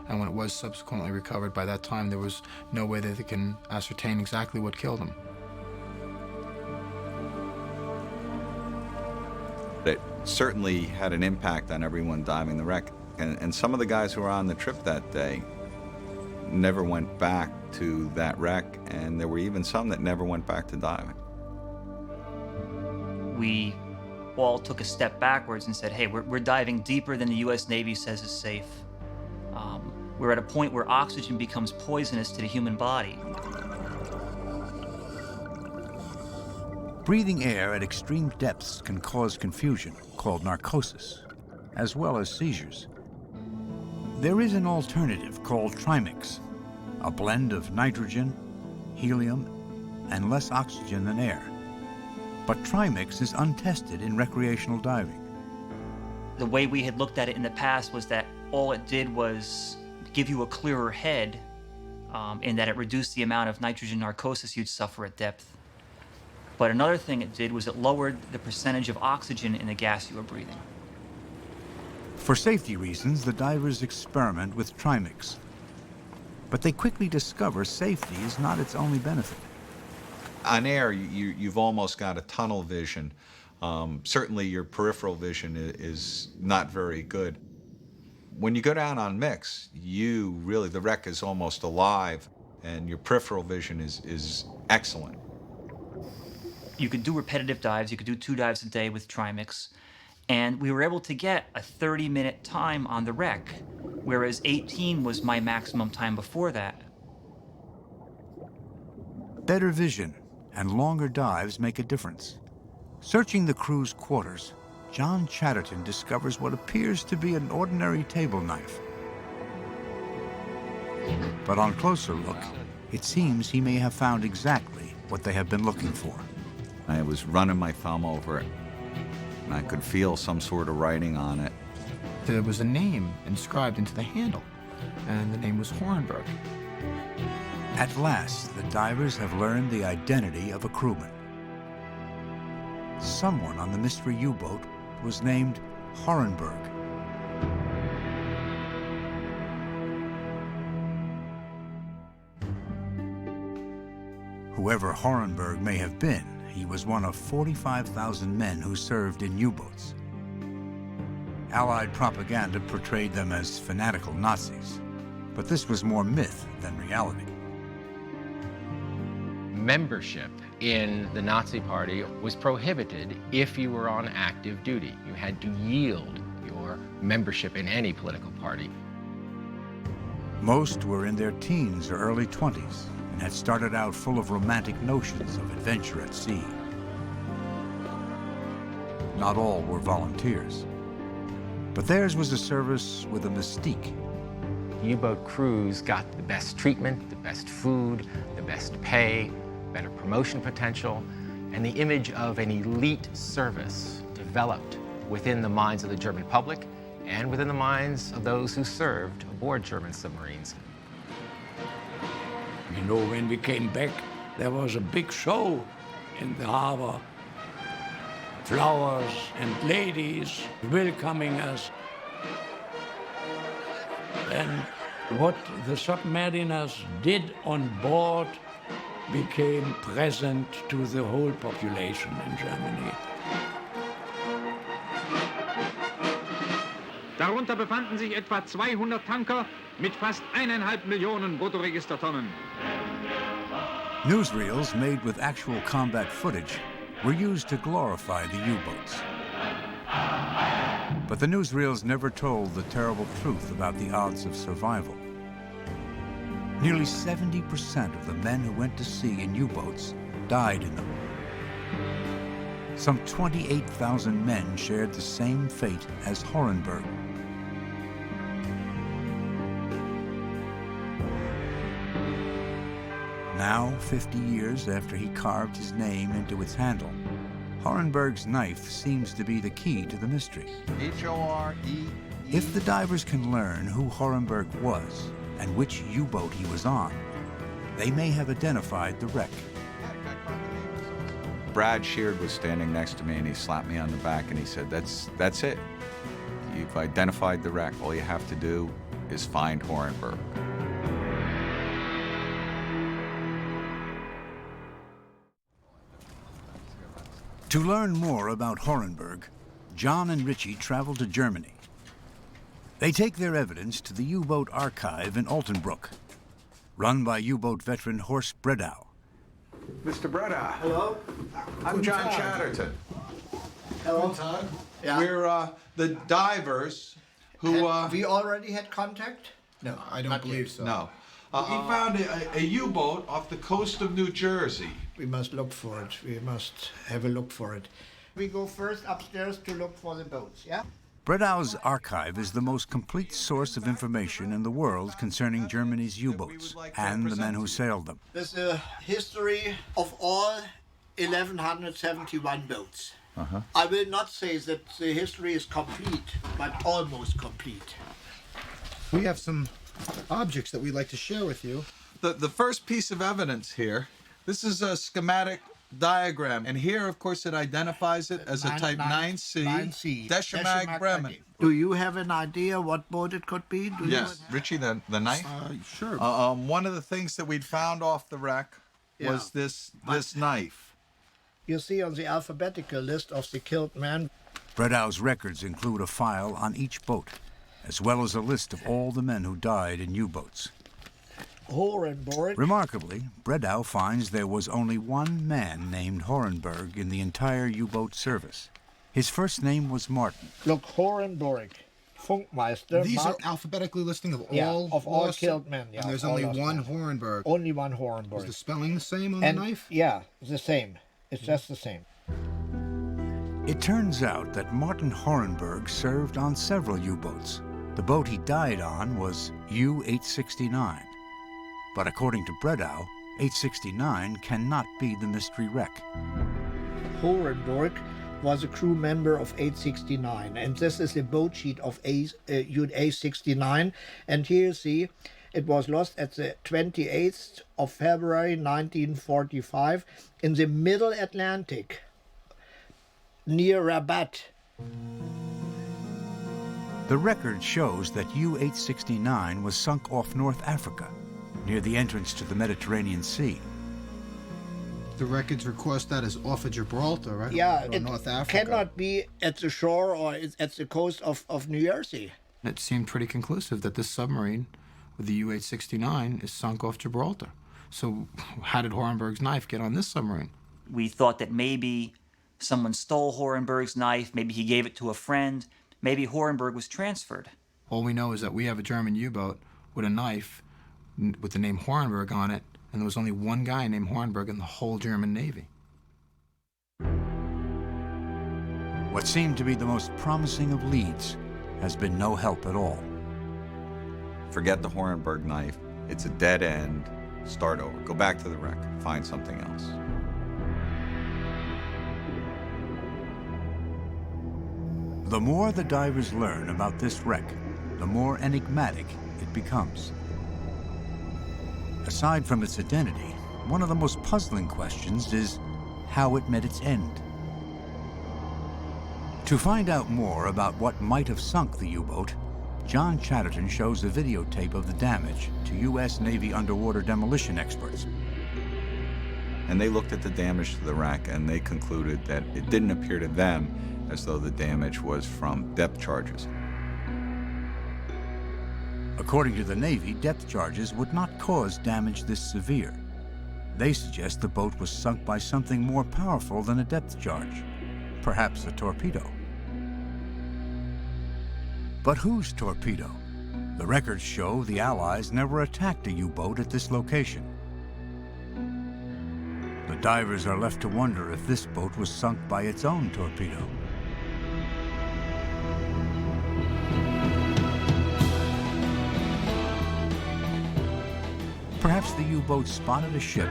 And when it was subsequently recovered, by that time there was no way that they can ascertain exactly what killed him. It certainly had an impact on everyone diving the wreck. And some of the guys who were on the trip that day never went back to that wreck, and there were even some that never went back to diving. We all took a step backwards and said, hey, we're diving deeper than the U.S. Navy says is safe. We're at a point where oxygen becomes poisonous to the human body. Breathing air at extreme depths can cause confusion, called narcosis, as well as seizures. There is an alternative called trimix, a blend of nitrogen, helium, and less oxygen than air. But trimix is untested in recreational diving. The way we had looked at it in the past was that all it did was give you a clearer head, in that it reduced the amount of nitrogen narcosis you'd suffer at depth. But another thing it did was it lowered the percentage of oxygen in the gas you were breathing. For safety reasons, the divers experiment with trimix. But they quickly discover safety is not its only benefit. On air, you've almost got a tunnel vision. Certainly your peripheral vision is not very good. When you go down on mix, the wreck is almost alive, and your peripheral vision is excellent. You could do repetitive dives. You could do 2 dives a day with trimix. And we were able to get a 30-minute time on the wreck, whereas 18 was my maximum time before that. Better vision and longer dives make a difference. Searching the crew's quarters, John Chatterton discovers what appears to be an ordinary table knife. But on closer look, it seems he may have found exactly what they have been looking for. I was running my thumb over it, and I could feel some sort of writing on it. There was a name inscribed into the handle, and the name was Hornberg. At last, the divers have learned the identity of a crewman. Someone on the mystery U-boat was named Hornberg. Whoever Hornberg may have been, he was one of 45,000 men who served in U-boats. Allied propaganda portrayed them as fanatical Nazis, but this was more myth than reality. Membership in the Nazi Party was prohibited if you were on active duty. You had to yield your membership in any political party. Most were in their teens or early 20s, and had started out full of romantic notions of adventure at sea. Not all were volunteers, but theirs was a service with a mystique. U-boat crews got the best treatment, the best food, the best pay, better promotion potential, and the image of an elite service developed within the minds of the German public and within the minds of those who served aboard German submarines. You know, when we came back, there was a big show in the harbor. Flowers and ladies welcoming us. And what the submariners did on board became present to the whole population in Germany. Darunter befanden sich etwa 200 Tanker mit fast 1,5 Millionen Bruttoregistertonnen. Newsreels made with actual combat footage were used to glorify the U-boats. But the newsreels never told the terrible truth about the odds of survival. Nearly 70% of the men who went to sea in U-boats died in them. Some 28,000 men shared the same fate as Horenberg. Now, 50 years after he carved his name into its handle, Horenberg's knife seems to be the key to the mystery. H-O-R-E. If the divers can learn who Horenberg was and which U-boat he was on, they may have identified the wreck. Brad Sheard was standing next to me and he slapped me on the back and he said, that's it. You've identified the wreck. All you have to do is find Horenberg. To learn more about Horenberg, John and Richie travel to Germany. They take their evidence to the U-boat archive in Altenbruck, run by U-boat veteran Horst Bredau. Mr. Bredau. Hello. I'm John Chatterton. Hello. Yeah. We're the divers who... we already had contact? No, I don't believe so. No. We found a U-boat off the coast of New Jersey. We must look for it. We must have a look for it. We go first upstairs to look for the boats, yeah? Bredau's archive is the most complete source of information in the world concerning Germany's U-boats and the men who sailed them. There's a history of all 1,171 boats. I will not say that the history is complete, but almost complete. We have some objects that we'd like to share with you. The first piece of evidence here, this is a schematic diagram, and here, of course, it identifies it as a Type 9C, Deschemag Bremen. Do you have an idea what boat it could be? Yes, Richie, the knife? Sure. One of the things that we'd found off the wreck was this knife. You see on the alphabetical list of the killed men. Bredau's records include a file on each boat, as well as a list of all the men who died in U-boats. Horenberg. Remarkably, Bredau finds there was only one man named Horenberg in the entire U-boat service. His first name was Martin. Look, Horenberg, Funkmeister. These are alphabetically listing of all killed men. Yeah, and there's only one Horenberg. Only one Horenberg. Is the spelling the same on the knife? Yeah, the same. It's just the same. It turns out that Martin Horenberg served on several U-boats. The boat he died on was U-869. But according to Bredau, 869 cannot be the mystery wreck. Horenberg was a crew member of 869, and this is the boat sheet of A69. And here you see, it was lost at the 28th of February 1945 in the Middle Atlantic, near Rabat. The record shows that U-869 was sunk off North Africa, near the entrance to the Mediterranean Sea. The records record that as off of Gibraltar, right? Yeah, or it North Africa. Cannot be at the shore or at the coast of New Jersey. It seemed pretty conclusive that this submarine with the U-869 is sunk off Gibraltar. So how did Horenberg's knife get on this submarine? We thought that maybe someone stole Horenberg's knife, maybe he gave it to a friend, maybe Horenberg was transferred. All we know is that we have a German U-boat with a knife with the name Horenberg on it, And there was only one guy named Hornberg in the whole German Navy. What seemed to be the most promising of leads has been no help at all. Forget the Hornberg knife. It's a dead end. Start over. Go back to the wreck. Find something else. The more the divers learn about this wreck, the more enigmatic it becomes. Aside from its identity, one of the most puzzling questions is how it met its end. To find out more about what might have sunk the U-boat, John Chatterton shows a videotape of the damage to U.S. Navy underwater demolition experts. And they looked at the damage to the wreck and they concluded that it didn't appear to them as though the damage was from depth charges. According to the Navy, depth charges would not cause damage this severe. They suggest the boat was sunk by something more powerful than a depth charge, perhaps a torpedo. But whose torpedo? The records show the Allies never attacked a U-boat at this location. The divers are left to wonder if this boat was sunk by its own torpedo. Perhaps the U-boat spotted a ship,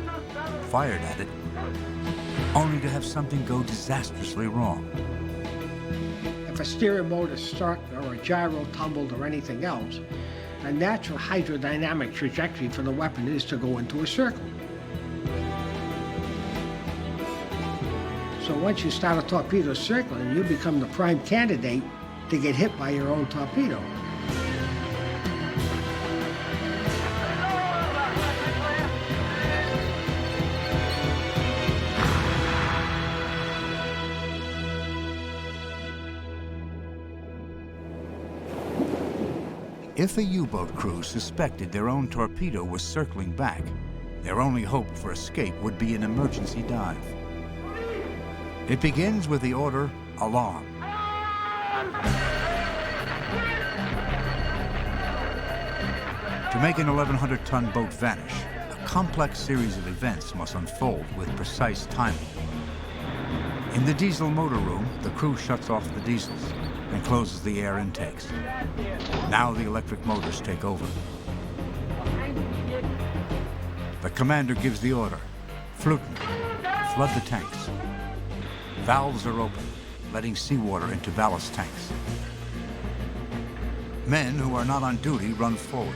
fired at it, only to have something go disastrously wrong. If a steering motor struck or a gyro tumbled or anything else, a natural hydrodynamic trajectory for the weapon is to go into a circle. So once you start a torpedo circling, you become the prime candidate to get hit by your own torpedo. If a U-boat crew suspected their own torpedo was circling back, their only hope for escape would be an emergency dive. It begins with the order, alarm. To make an 1,100-ton boat vanish, a complex series of events must unfold with precise timing. In the diesel motor room, the crew shuts off the diesels and closes the air intakes. Now the electric motors take over. The commander gives the order, Fluten, flood the tanks. Valves are open, letting seawater into ballast tanks. Men who are not on duty run forward.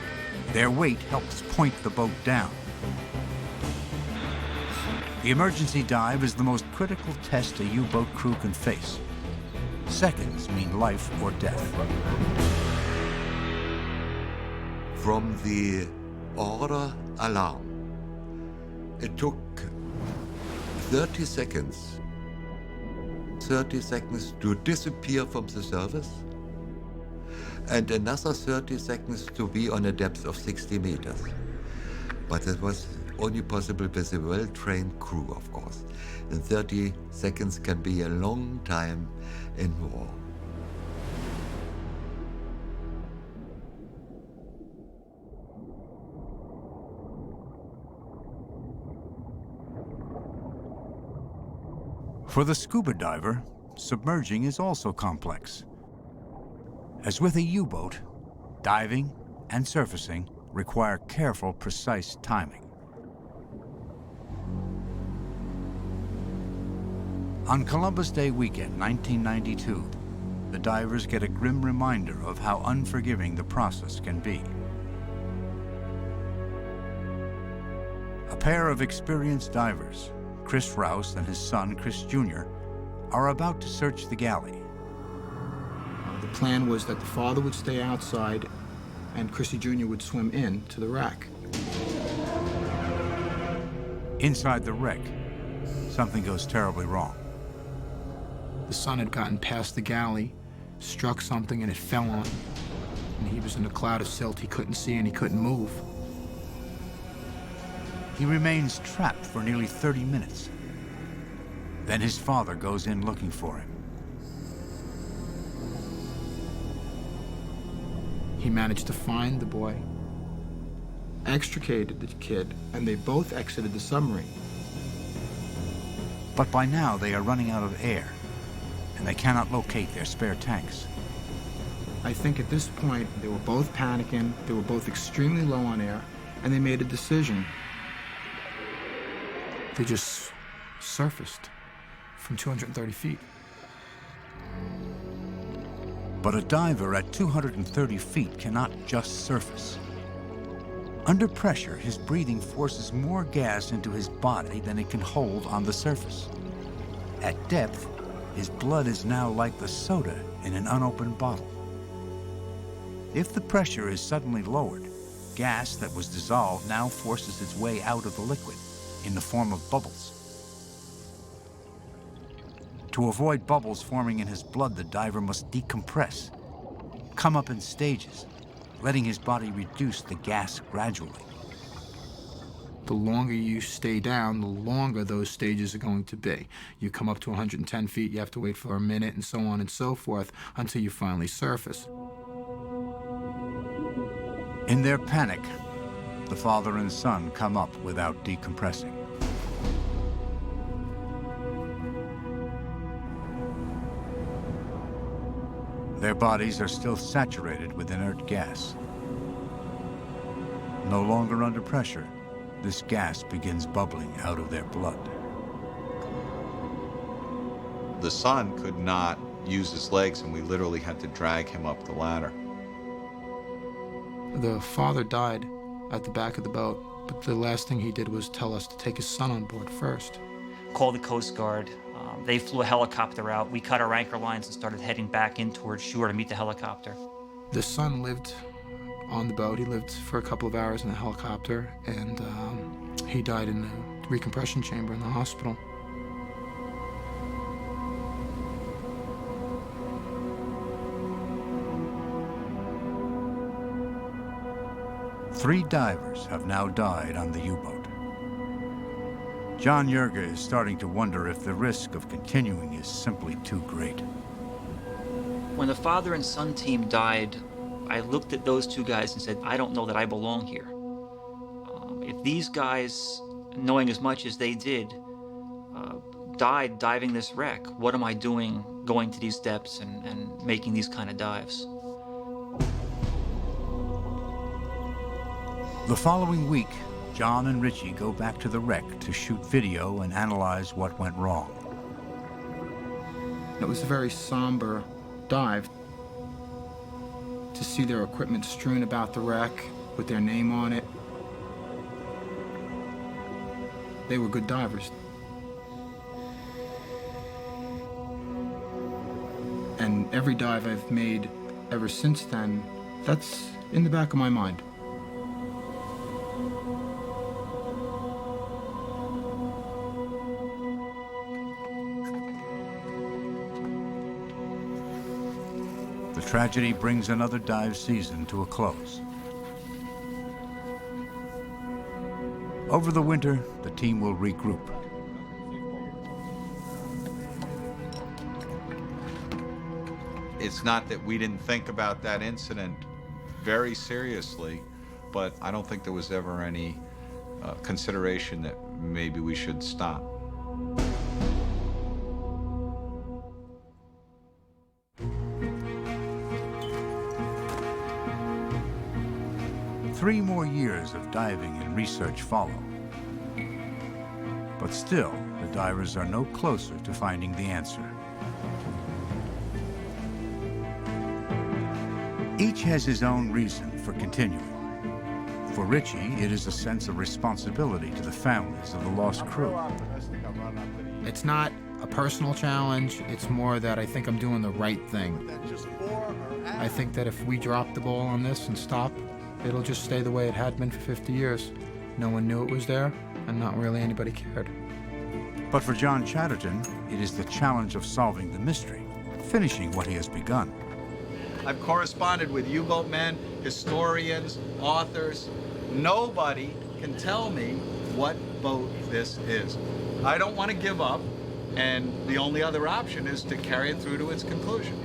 Their weight helps point the boat down. The emergency dive is the most critical test a U-boat crew can face. Seconds mean life or death. From the order alarm, it took 30 seconds. 30 seconds to disappear from the surface, and another 30 seconds to be on a depth of 60 meters. But it was only possible with a well-trained crew, of course. And 30 seconds can be a long time in war. For the scuba diver, submerging is also complex. As with a U-boat, diving and surfacing require careful, precise timing. On Columbus Day weekend, 1992, the divers get a grim reminder of how unforgiving the process can be. A pair of experienced divers, Chris Rouse and his son, Chris Jr., are about to search the galley. The plan was that the father would stay outside and Chrissy Jr. would swim in to the wreck. Inside the wreck, something goes terribly wrong. The son had gotten past the galley, struck something, and it fell on him. And he was in a cloud of silt he couldn't see and he couldn't move. He remains trapped for nearly 30 minutes. Then his father goes in looking for him. He managed to find the boy, extricated the kid, and they both exited the submarine. But by now they are running out of air, and they cannot locate their spare tanks. I think at this point they were both panicking, they were both extremely low on air, and they made a decision. They just surfaced from 230 feet. But a diver at 230 feet cannot just surface. Under pressure, his breathing forces more gas into his body than it can hold on the surface. At depth, his blood is now like the soda in an unopened bottle. If the pressure is suddenly lowered, gas that was dissolved now forces its way out of the liquid in the form of bubbles. To avoid bubbles forming in his blood, the diver must decompress, come up in stages, letting his body reduce the gas gradually. The longer you stay down, the longer those stages are going to be. You come up to 110 feet, you have to wait for a minute, and so on and so forth, until you finally surface. In their panic, the father and son come up without decompressing. Their bodies are still saturated with inert gas. No longer under pressure, this gas begins bubbling out of their blood. The son could not use his legs, and we literally had to drag him up the ladder. The father died at the back of the boat, but the last thing he did was tell us to take his son on board first. Called the Coast Guard. They flew a helicopter out. We cut our anchor lines and started heading back in towards shore to meet the helicopter. The son lived on the boat. He lived for a couple of hours in the helicopter, and he died in the recompression chamber in the hospital. Three divers have now died on the U-boat. John Yerga is starting to wonder if the risk of continuing is simply too great. When the father and son team died, I looked at those two guys and said, I don't know that I belong here. If these guys, knowing as much as they did, died diving this wreck, what am I doing going to these depths and making these kind of dives? The following week, John and Richie go back to the wreck to shoot video and analyze what went wrong. It was a very somber dive. To see their equipment strewn about the wreck with their name on it. They were good divers. And every dive I've made ever since then, that's in the back of my mind. The tragedy brings another dive season to a close. Over the winter, the team will regroup. It's not that we didn't think about that incident very seriously, but I don't think there was ever any consideration that maybe we should stop. Three more years of diving and research follow. But still, the divers are no closer to finding the answer. Each has his own reason for continuing. For Richie, it is a sense of responsibility to the families of the lost crew. It's not a personal challenge, it's more that I think I'm doing the right thing. I think that if we drop the ball on this and stop, it'll just stay the way it had been for 50 years. No one knew it was there, and not really anybody cared. But for John Chatterton, it is the challenge of solving the mystery, finishing what he has begun. I've corresponded with U-boat men, historians, authors. Nobody can tell me what boat this is. I don't want to give up, and the only other option is to carry it through to its conclusion.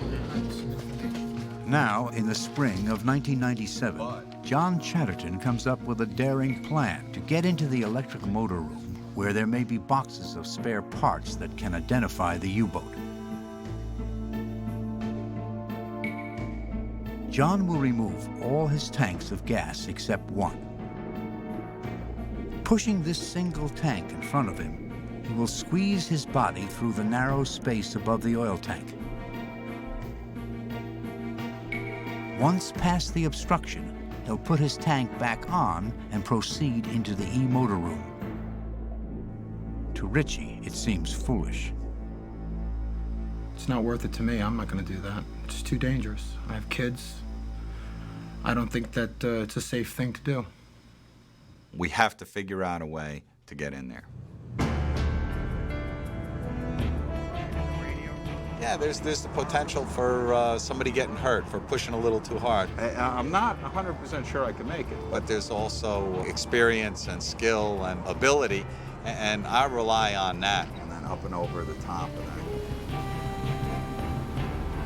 Now, in the spring of 1997, John Chatterton comes up with a daring plan to get into the electric motor room where there may be boxes of spare parts that can identify the U-boat. John will remove all his tanks of gas except one. Pushing this single tank in front of him, he will squeeze his body through the narrow space above the oil tank. Once past the obstruction, he'll put his tank back on and proceed into the E-motor room. To Richie, it seems foolish. It's not worth it to me. I'm not going to do that. It's too dangerous. I have kids. I don't think that it's a safe thing to do. We have to figure out a way to get in there. Yeah, there's the potential for somebody getting hurt for pushing a little too hard. I'm not 100% sure I can make it, but there's also experience and skill and ability, and I rely on that. And then up and over the top of that.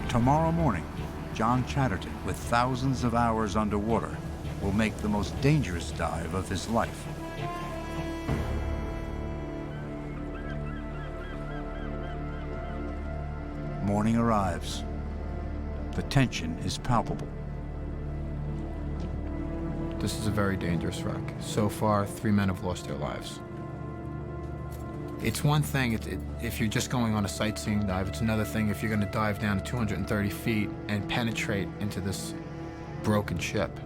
Tomorrow morning, John Chatterton, with thousands of hours underwater, will make the most dangerous dive of his life. Morning arrives. The tension is palpable. This is a very dangerous wreck. So far, 3 men have lost their lives. It's one thing if you're just going on a sightseeing dive. It's another thing if you're going to dive down to 230 feet and penetrate into this broken ship.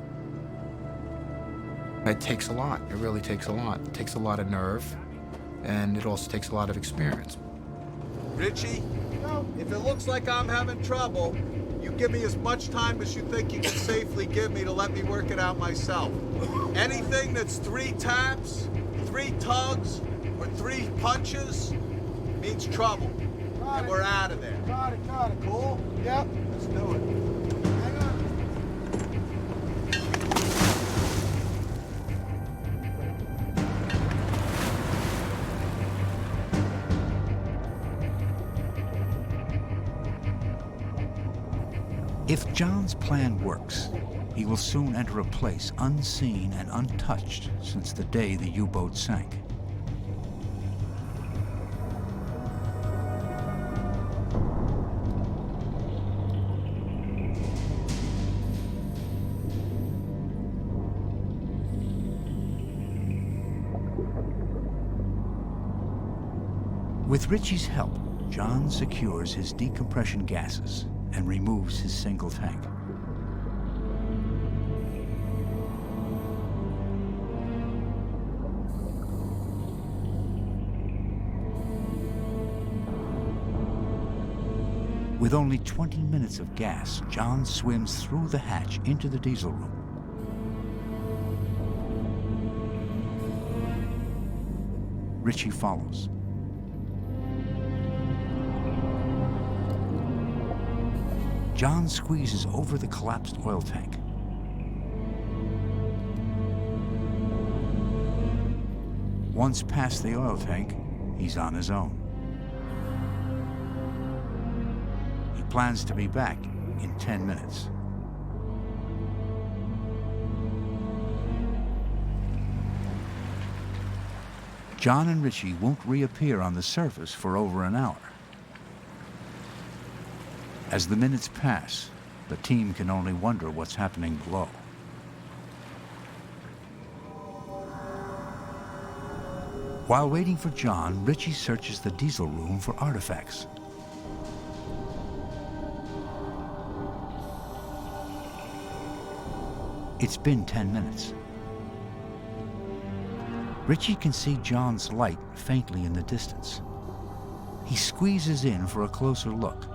It takes a lot. It really takes a lot. It takes a lot of nerve, and it also takes a lot of experience. Richie, if it looks like I'm having trouble, you give me as much time as you think you can safely give me to let me work it out myself. Anything that's 3 taps, 3 tugs, or 3 punches means trouble. And we're out of there. Got it. Cool? Yep. Let's do it. Hang on. If John's plan works, he will soon enter a place unseen and untouched since the day the U-boat sank. With Richie's help, John secures his decompression gases and removes his single tank. With only 20 minutes of gas, John swims through the hatch into the diesel room. Richie follows. John squeezes over the collapsed oil tank. Once past the oil tank, he's on his own. He plans to be back in 10 minutes. John and Richie won't reappear on the surface for over an hour. As the minutes pass, the team can only wonder what's happening below. While waiting for John, Richie searches the diesel room for artifacts. It's been 10 minutes. Richie can see John's light faintly in the distance. He squeezes in for a closer look.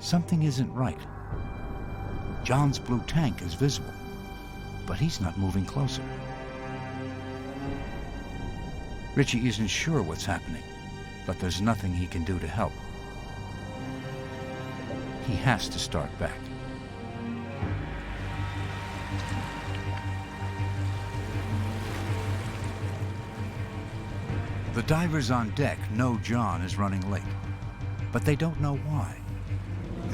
Something isn't right. John's blue tank is visible, but he's not moving closer. Richie isn't sure what's happening, but there's nothing he can do to help. He has to start back. The divers on deck know John is running late, but they don't know why.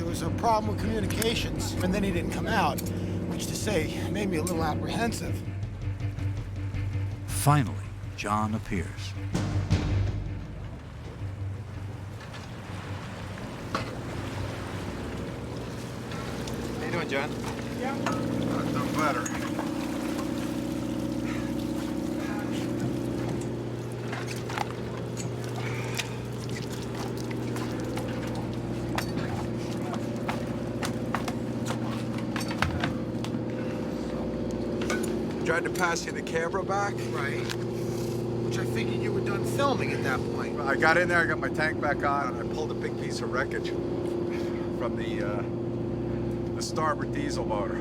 there was a problem with communications, and then he didn't come out, which to say made me a little apprehensive. Finally, John appears. How you doing, John? Yeah. No better. Tried to pass you the camera back. Right. Which I figured you were done filming at that point. I got in there, I got my tank back on, I pulled a big piece of wreckage from the starboard diesel motor.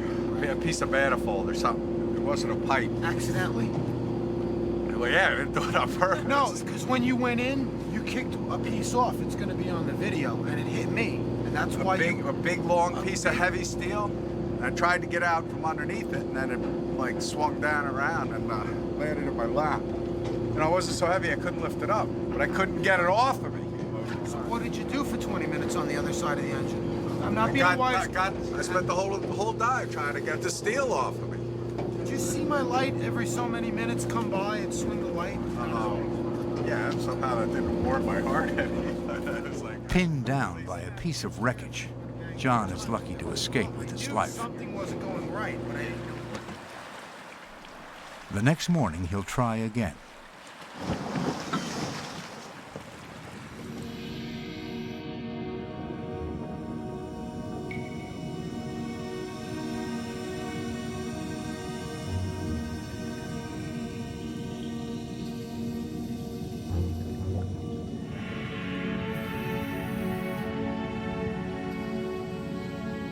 A piece of manifold or something. It wasn't a pipe. Accidentally? Well, yeah, I didn't do it on purpose. No, because when you went in, you kicked a piece off. It's going to be on the video, and it hit me. And that's why a big, long piece of heavy steel. And I tried to get out from underneath it, and then it, like, swung down around and landed in my lap. And I wasn't so heavy I couldn't lift it up, but I couldn't get it off of me. So what did you do for 20 minutes on the other side of the engine? I'm not being wise. I spent the whole dive trying to get the steel off of me. Did you see my light every so many minutes come by and swing the light? Yeah, somehow that didn't warm my heart any. It was like... Pinned down by a piece of wreckage, John is lucky to escape with his life. Something wasn't going right, but I didn't know. The next morning, he'll try again.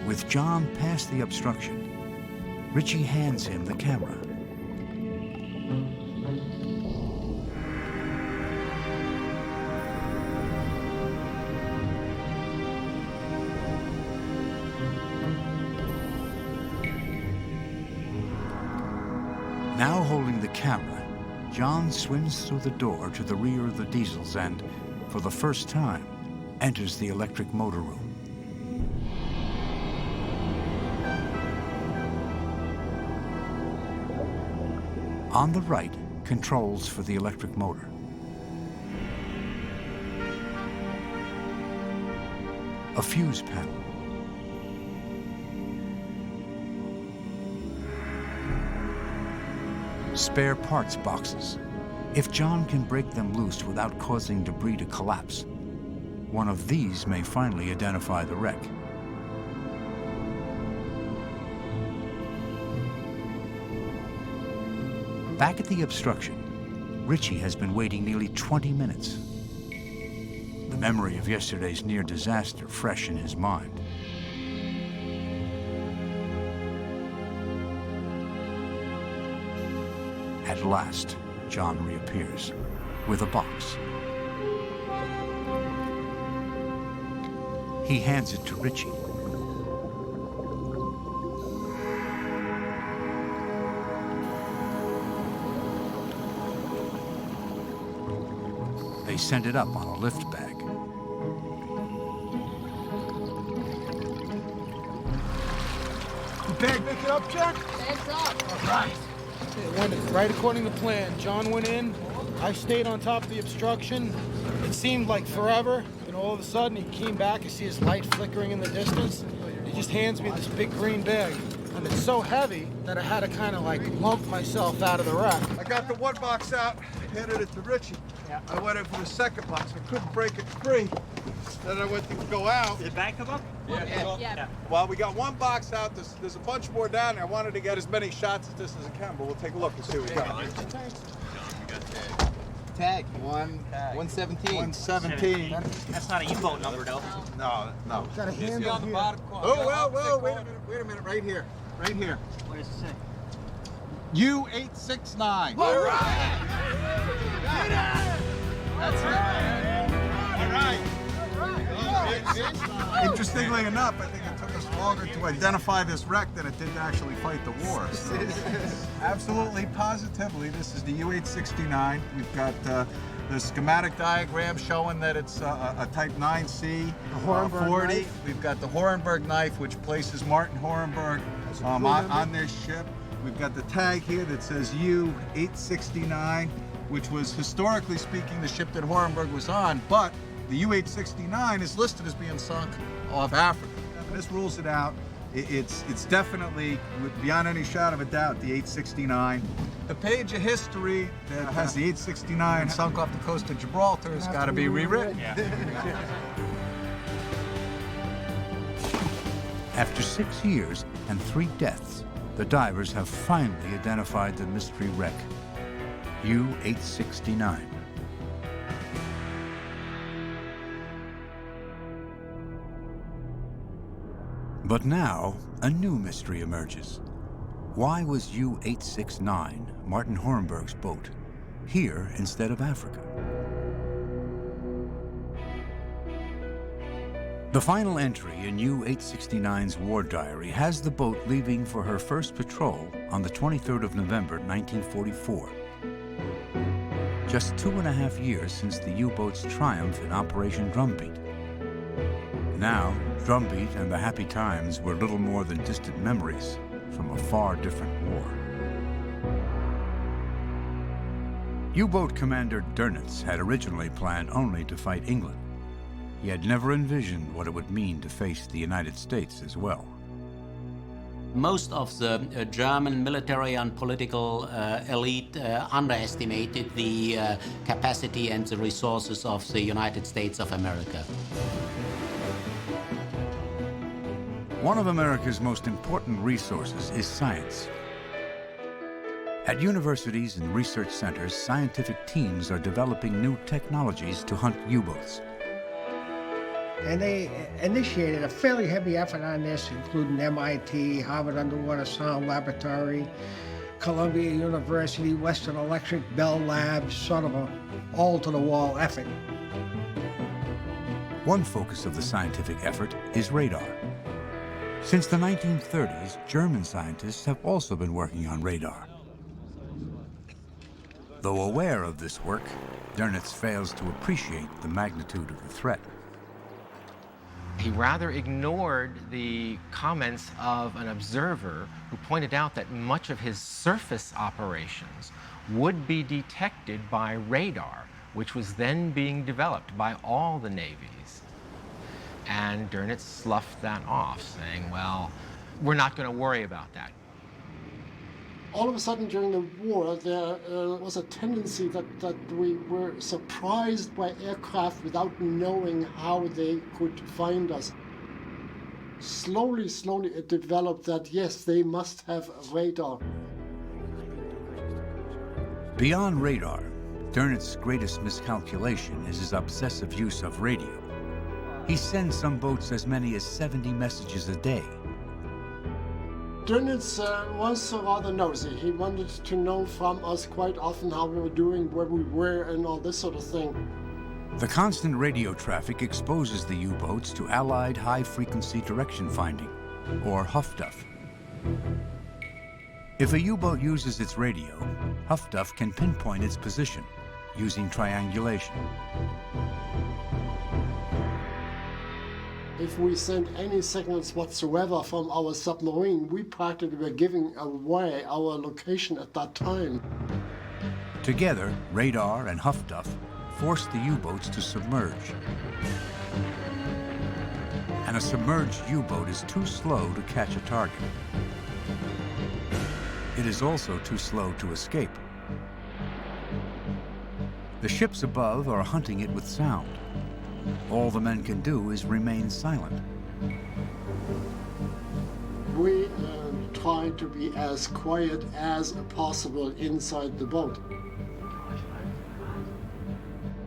With John past the obstruction, Richie hands him the camera. Now holding the camera, John swims through the door to the rear of the diesels and, for the first time, enters the electric motor room. On the right, controls for the electric motor. A fuse panel. Spare parts boxes. If John can break them loose without causing debris to collapse, one of these may finally identify the wreck. Back at the obstruction, Richie has been waiting nearly 20 minutes. The memory of yesterday's near disaster fresh in his mind. At last, John reappears with a box. He hands it to Richie. They send it up on a lift bag. The bag make it up, Jack? It's up. All right. It went right according to plan. John went in. I stayed on top of the obstruction. It seemed like forever. And all of a sudden, he came back. I see his light flickering in the distance. He just hands me this big green bag. And it's so heavy that I had to kind of like lump myself out of the wreck. I got the one box out, handed it to Richie. Yeah. I went in for the second box. I couldn't break it free. Then I went to go out. Did the bag come up? Yeah. Well, we got one box out. There's a bunch more down there. I wanted to get as many shots at this as I can, but we'll take a look and see what we got. Tag 117. 117. That's not a U-boat number, though. No. Got a handle on the here. bottom corner. Oh, well, wait a minute, right here. What does it say? U869. All right. That's it. All right. Interestingly enough, I think it took us longer to identify this wreck than it did to actually fight the war. So, absolutely, positively, this is the U869. We've got The schematic diagram showing that it's a Type 9C 40. Knife. We've got the Horenberg knife, which places Martin Horenberg on this ship. We've got the tag here that says U-869, which was, historically speaking, the ship that Horenberg was on, but the U-869 is listed as being sunk off Africa. This rules it out. It's definitely, beyond any shadow of a doubt, the 869. The page of history that has the 869 sunk off the coast of Gibraltar has got to be rewritten. After 6 years and 3 deaths, the divers have finally identified the mystery wreck, U-869. But now, a new mystery emerges. Why was U-869, Martin Horenberg's boat, here instead of Africa? The final entry in U-869's war diary has the boat leaving for her first patrol on the 23rd of November, 1944. Just 2.5 years since the U-boat's triumph in Operation Drumbeat. Now, Drumbeat and the happy times were little more than distant memories from a far different war. U-boat commander Dönitz had originally planned only to fight England. He had never envisioned what it would mean to face the United States as well. Most of the German military and political elite underestimated the capacity and the resources of the United States of America. One of America's most important resources is science. At universities and research centers, scientific teams are developing new technologies to hunt U-boats. And they initiated a fairly heavy effort on this, including MIT, Harvard Underwater Sound Laboratory, Columbia University, Western Electric, Bell Labs, sort of a all-to-the-wall effort. One focus of the scientific effort is radar. Since the 1930s, German scientists have also been working on radar. Though aware of this work, Dönitz fails to appreciate the magnitude of the threat. He rather ignored the comments of an observer who pointed out that much of his surface operations would be detected by radar, which was then being developed by all the navies. And Dönitz sloughed that off, saying, well, we're not going to worry about that. All of a sudden during the war, there was a tendency that we were surprised by aircraft without knowing how they could find us. Slowly it developed that, yes, they must have radar. Beyond radar, Dönitz's greatest miscalculation is his obsessive use of radio. He sends some boats as many as 70 messages a day. Dönitz was rather nosy. He wanted to know from us quite often how we were doing, where we were, and all this sort of thing. The constant radio traffic exposes the U-boats to Allied high-frequency direction finding, or HFDUF. If a U-boat uses its radio, HFDUF can pinpoint its position using triangulation. If we sent any signals whatsoever from our submarine, we practically were giving away our location at that time. Together, radar and HFDUF forced the U-boats to submerge. And a submerged U-boat is too slow to catch a target. It is also too slow to escape. The ships above are hunting it with sound. All the men can do is remain silent. We tried to be as quiet as possible inside the boat.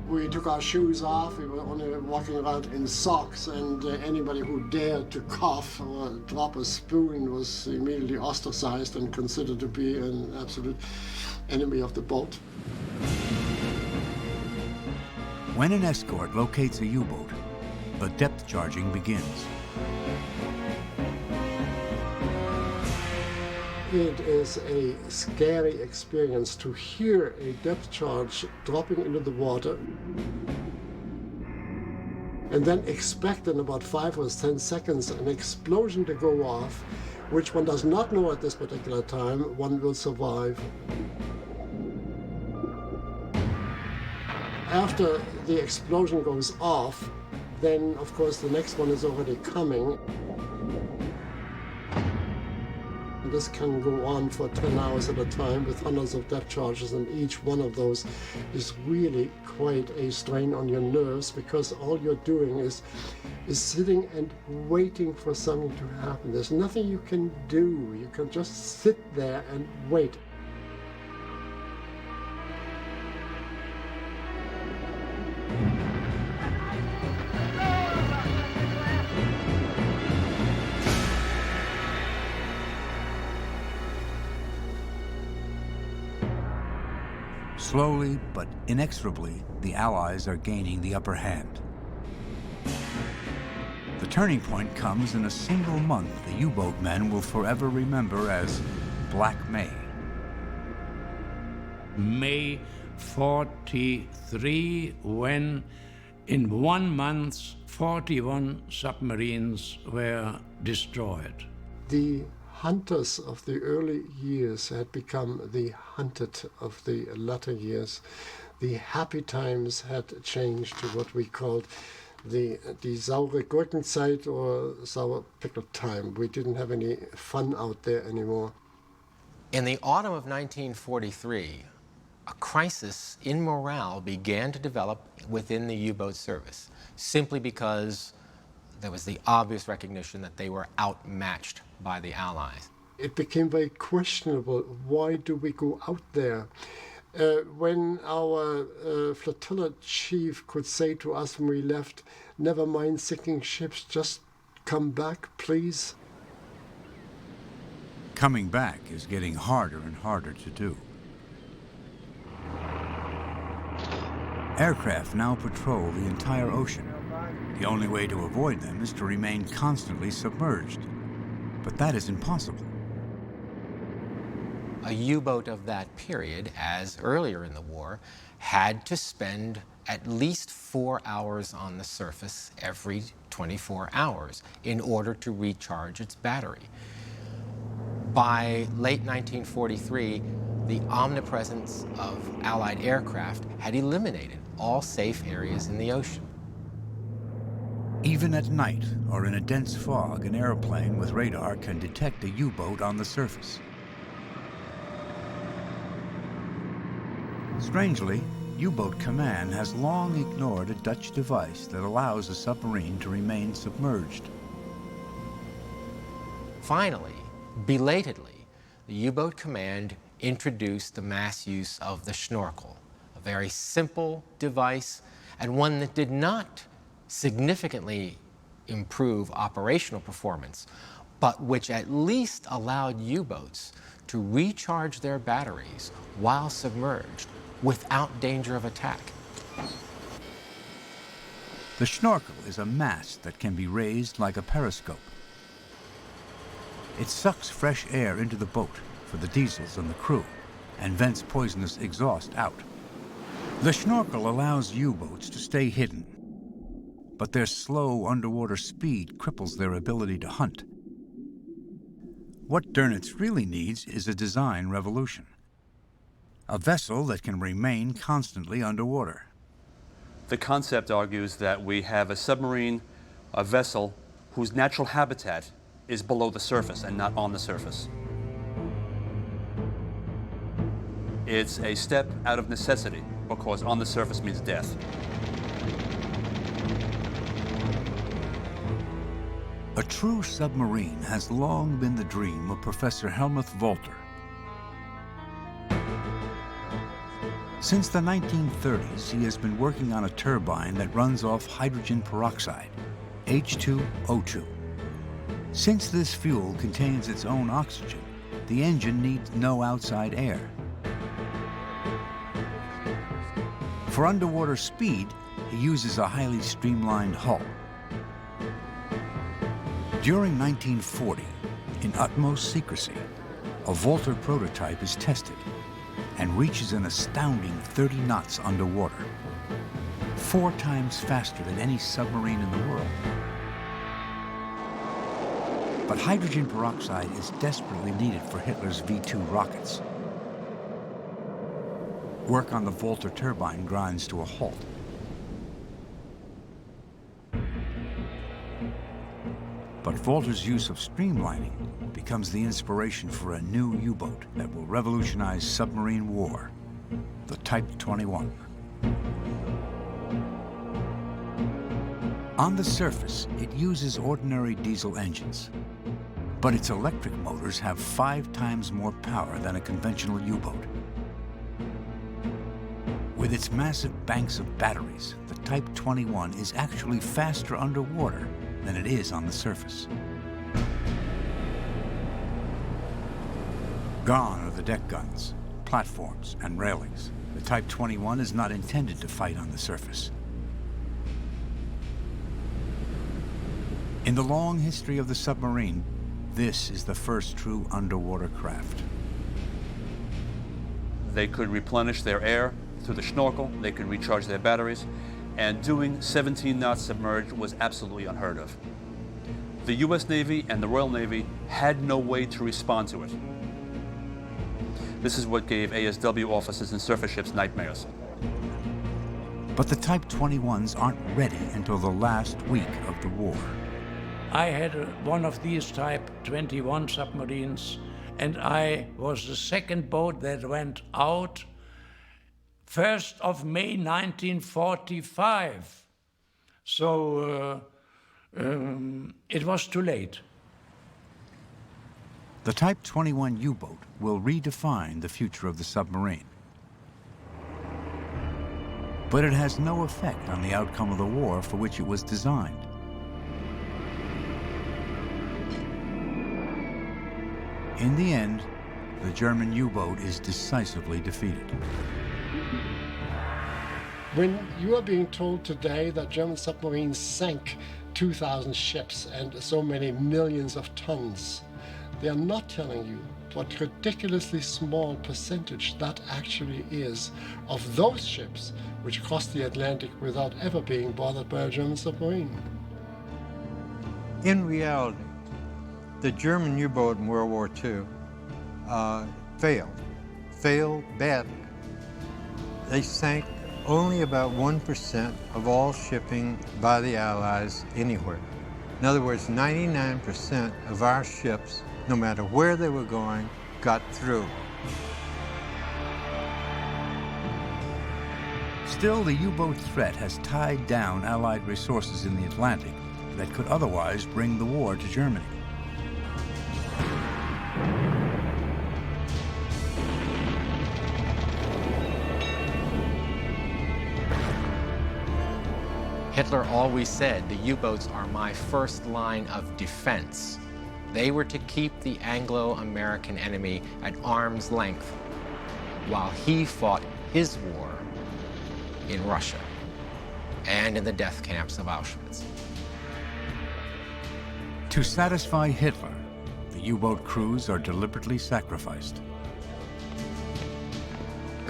We took our shoes off. We were only walking around in socks, and anybody who dared to cough or drop a spoon was immediately ostracized and considered to be an absolute enemy of the boat. When an escort locates a U-boat, the depth charging begins. It is a scary experience to hear a depth charge dropping into the water and then expect in about 5 or 10 seconds an explosion to go off, which one does not know at this particular time one will survive. After the explosion goes off, then of course the next one is already coming. This can go on for 10 hours at a time with hundreds of depth charges, and each one of those is really quite a strain on your nerves, because all you're doing is sitting and waiting for something to happen. There's nothing you can do. You can just sit there and wait. Slowly but inexorably, the Allies are gaining the upper hand. The turning point comes in a single month the U-boat men will forever remember as Black May. May 43, when in 1 month 41 submarines were destroyed. The hunters of the early years had become the hunted of the latter years. The happy times had changed to what we called die saure Gurkenzeit, or sour pickle time. We didn't have any fun out there anymore. In the autumn of 1943, a crisis in morale began to develop within the U-boat service, simply because there was the obvious recognition that they were outmatched by the Allies. It became very questionable. Why do we go out there? When our flotilla chief could say to us when we left, "Never mind sinking ships, just come back, please." Coming back is getting harder and harder to do. Aircraft now patrol the entire ocean. The only way to avoid them is to remain constantly submerged. But that is impossible. A U-boat of that period, as earlier in the war, had to spend at least 4 hours on the surface every 24 hours in order to recharge its battery. By late 1943, the omnipresence of Allied aircraft had eliminated all safe areas in the ocean. Even at night or in a dense fog, an airplane with radar can detect a U-boat on the surface. Strangely, U-boat command has long ignored a Dutch device that allows a submarine to remain submerged. Finally, belatedly, the U-boat command introduced the mass use of the snorkel, a very simple device and one that did not significantly improve operational performance, but which at least allowed U-boats to recharge their batteries while submerged without danger of attack. The snorkel is a mast that can be raised like a periscope. It sucks fresh air into the boat for the diesels and the crew and vents poisonous exhaust out. The snorkel allows U-boats to stay hidden, but their slow underwater speed cripples their ability to hunt. What Dönitz really needs is a design revolution. A vessel that can remain constantly underwater. The concept argues that we have a submarine, a vessel, whose natural habitat is below the surface and not on the surface. It's a step out of necessity, because on the surface means death. A true submarine has long been the dream of Professor Helmuth Walter. Since the 1930s, he has been working on a turbine that runs off hydrogen peroxide, H2O2. Since this fuel contains its own oxygen, the engine needs no outside air. For underwater speed, he uses a highly streamlined hull. During 1940, in utmost secrecy, a Volter prototype is tested and reaches an astounding 30 knots underwater, 4 times faster than any submarine in the world. But hydrogen peroxide is desperately needed for Hitler's V-2 rockets. Work on the Volter turbine grinds to a halt. But Volter's use of streamlining becomes the inspiration for a new U-boat that will revolutionize submarine war, the Type 21. On the surface, it uses ordinary diesel engines, but its electric motors have 5 times more power than a conventional U-boat. With its massive banks of batteries, the Type 21 is actually faster underwater than it is on the surface. Gone are the deck guns, platforms, and railings. The Type 21 is not intended to fight on the surface. In the long history of the submarine, this is the first true underwater craft. They could replenish their air through the snorkel, they could recharge their batteries, and doing 17 knots submerged was absolutely unheard of. The US Navy and the Royal Navy had no way to respond to it. This is what gave ASW officers and surface ships nightmares. But the Type 21s aren't ready until the last week of the war. I had one of these Type 21 submarines, and I was the second boat that went out 1st of May 1945. So it was too late. The Type 21 U-boat will redefine the future of the submarine. But it has no effect on the outcome of the war for which it was designed. In the end, the German U-boat is decisively defeated. When you are being told today that German submarines sank 2,000 ships and so many millions of tons, they are not telling you what ridiculously small percentage that actually is of those ships which crossed the Atlantic without ever being bothered by a German submarine. In reality, the German U-boat in World War II failed badly. They sank only about 1% of all shipping by the Allies anywhere. In other words, 99% of our ships, no matter where they were going, got through. Still, the U-boat threat has tied down Allied resources in the Atlantic that could otherwise bring the war to Germany. Hitler always said, the U-boats are my first line of defense. They were to keep the Anglo-American enemy at arm's length while he fought his war in Russia and in the death camps of Auschwitz. To satisfy Hitler, the U-boat crews are deliberately sacrificed.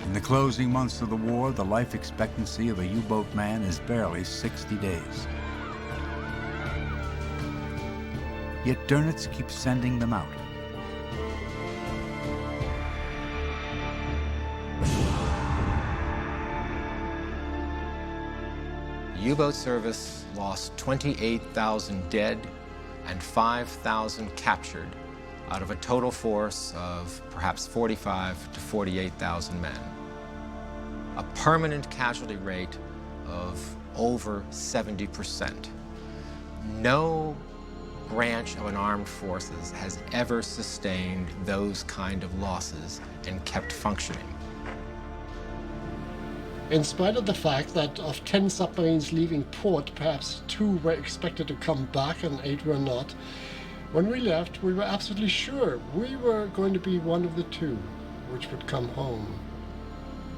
In the closing months of the war, the life expectancy of a U-boat man is barely 60 days. Yet Dönitz keeps sending them out. U-boat service lost 28,000 dead and 5,000 captured out of a total force of perhaps 45 to 48,000 men. A permanent casualty rate of over 70%. No branch of an armed forces has ever sustained those kind of losses and kept functioning. In spite of the fact that of 10 submarines leaving port, perhaps 2 were expected to come back and 8 were not, when we left, we were absolutely sure we were going to be one of the 2 which would come home.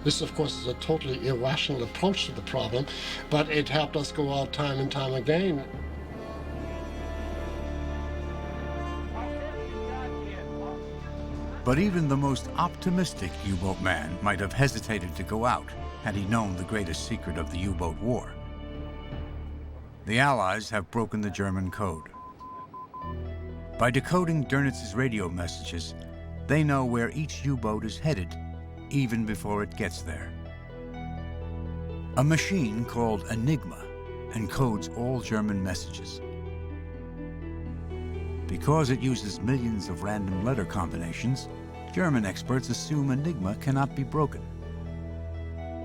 This, of course, is a totally irrational approach to the problem, but it helped us go out time and time again. But even the most optimistic U-boat man might have hesitated to go out had he known the greatest secret of the U-boat war. The Allies have broken the German code. By decoding Dönitz's radio messages, they know where each U-boat is headed, even before it gets there. A machine called Enigma encodes all German messages. Because it uses millions of random letter combinations, German experts assume Enigma cannot be broken.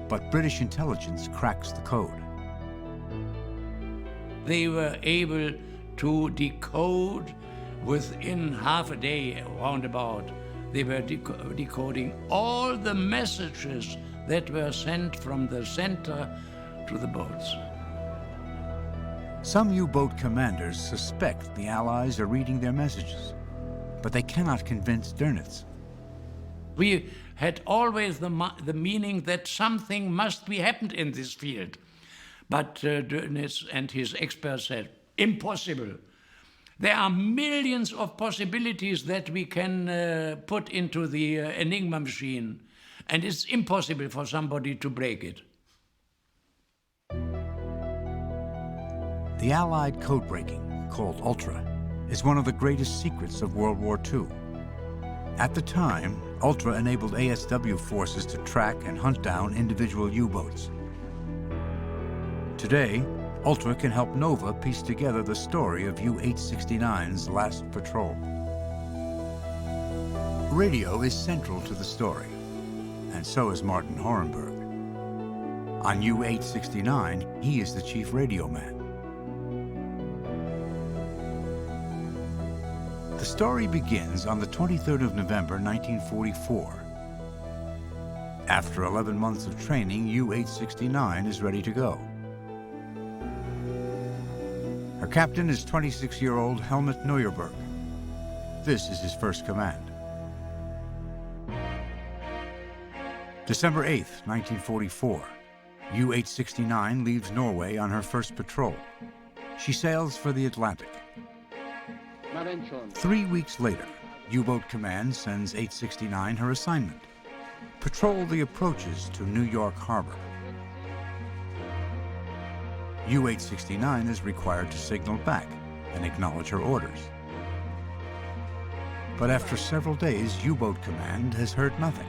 But British intelligence cracks the code. They were able to decode within half a day, roundabout. They were decoding all the messages that were sent from the center to the boats. Some U-boat commanders suspect the Allies are reading their messages, but they cannot convince Dönitz. We had always the meaning that something must be happened in this field. But Dönitz and his experts said, impossible. There are millions of possibilities that we can put into the Enigma machine, and it's impossible for somebody to break it. The Allied code-breaking, called Ultra, is one of the greatest secrets of World War II. At the time, Ultra enabled ASW forces to track and hunt down individual U-boats. Today, Ultra can help Nova piece together the story of U-869's last patrol. Radio is central to the story, and so is Martin Horenberg. On U-869, he is the chief radio man. The story begins on the 23rd of November, 1944. After 11 months of training, U-869 is ready to go. Her captain is 26-year-old Helmut Neuerberg. This is his first command. December 8th, 1944. U-869 leaves Norway on her first patrol. She sails for the Atlantic. 3 weeks later, U-Boat Command sends 869 her assignment: patrol the approaches to New York Harbor. U-869 is required to signal back and acknowledge her orders. But after several days, U-Boat Command has heard nothing.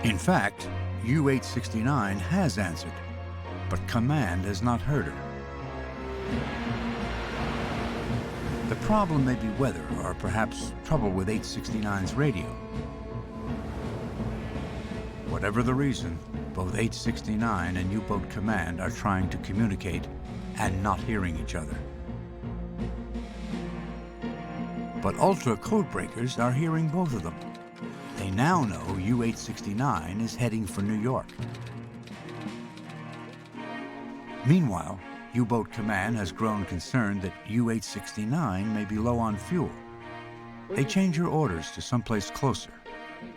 In fact, U-869 has answered, but Command has not heard her. The problem may be weather, or perhaps trouble with 869's radio. Whatever the reason, both 869 and U-Boat Command are trying to communicate and not hearing each other. But Ultra codebreakers are hearing both of them. They now know U-869 is heading for New York. Meanwhile, U-Boat Command has grown concerned that U-869 may be low on fuel. They change her orders to someplace closer,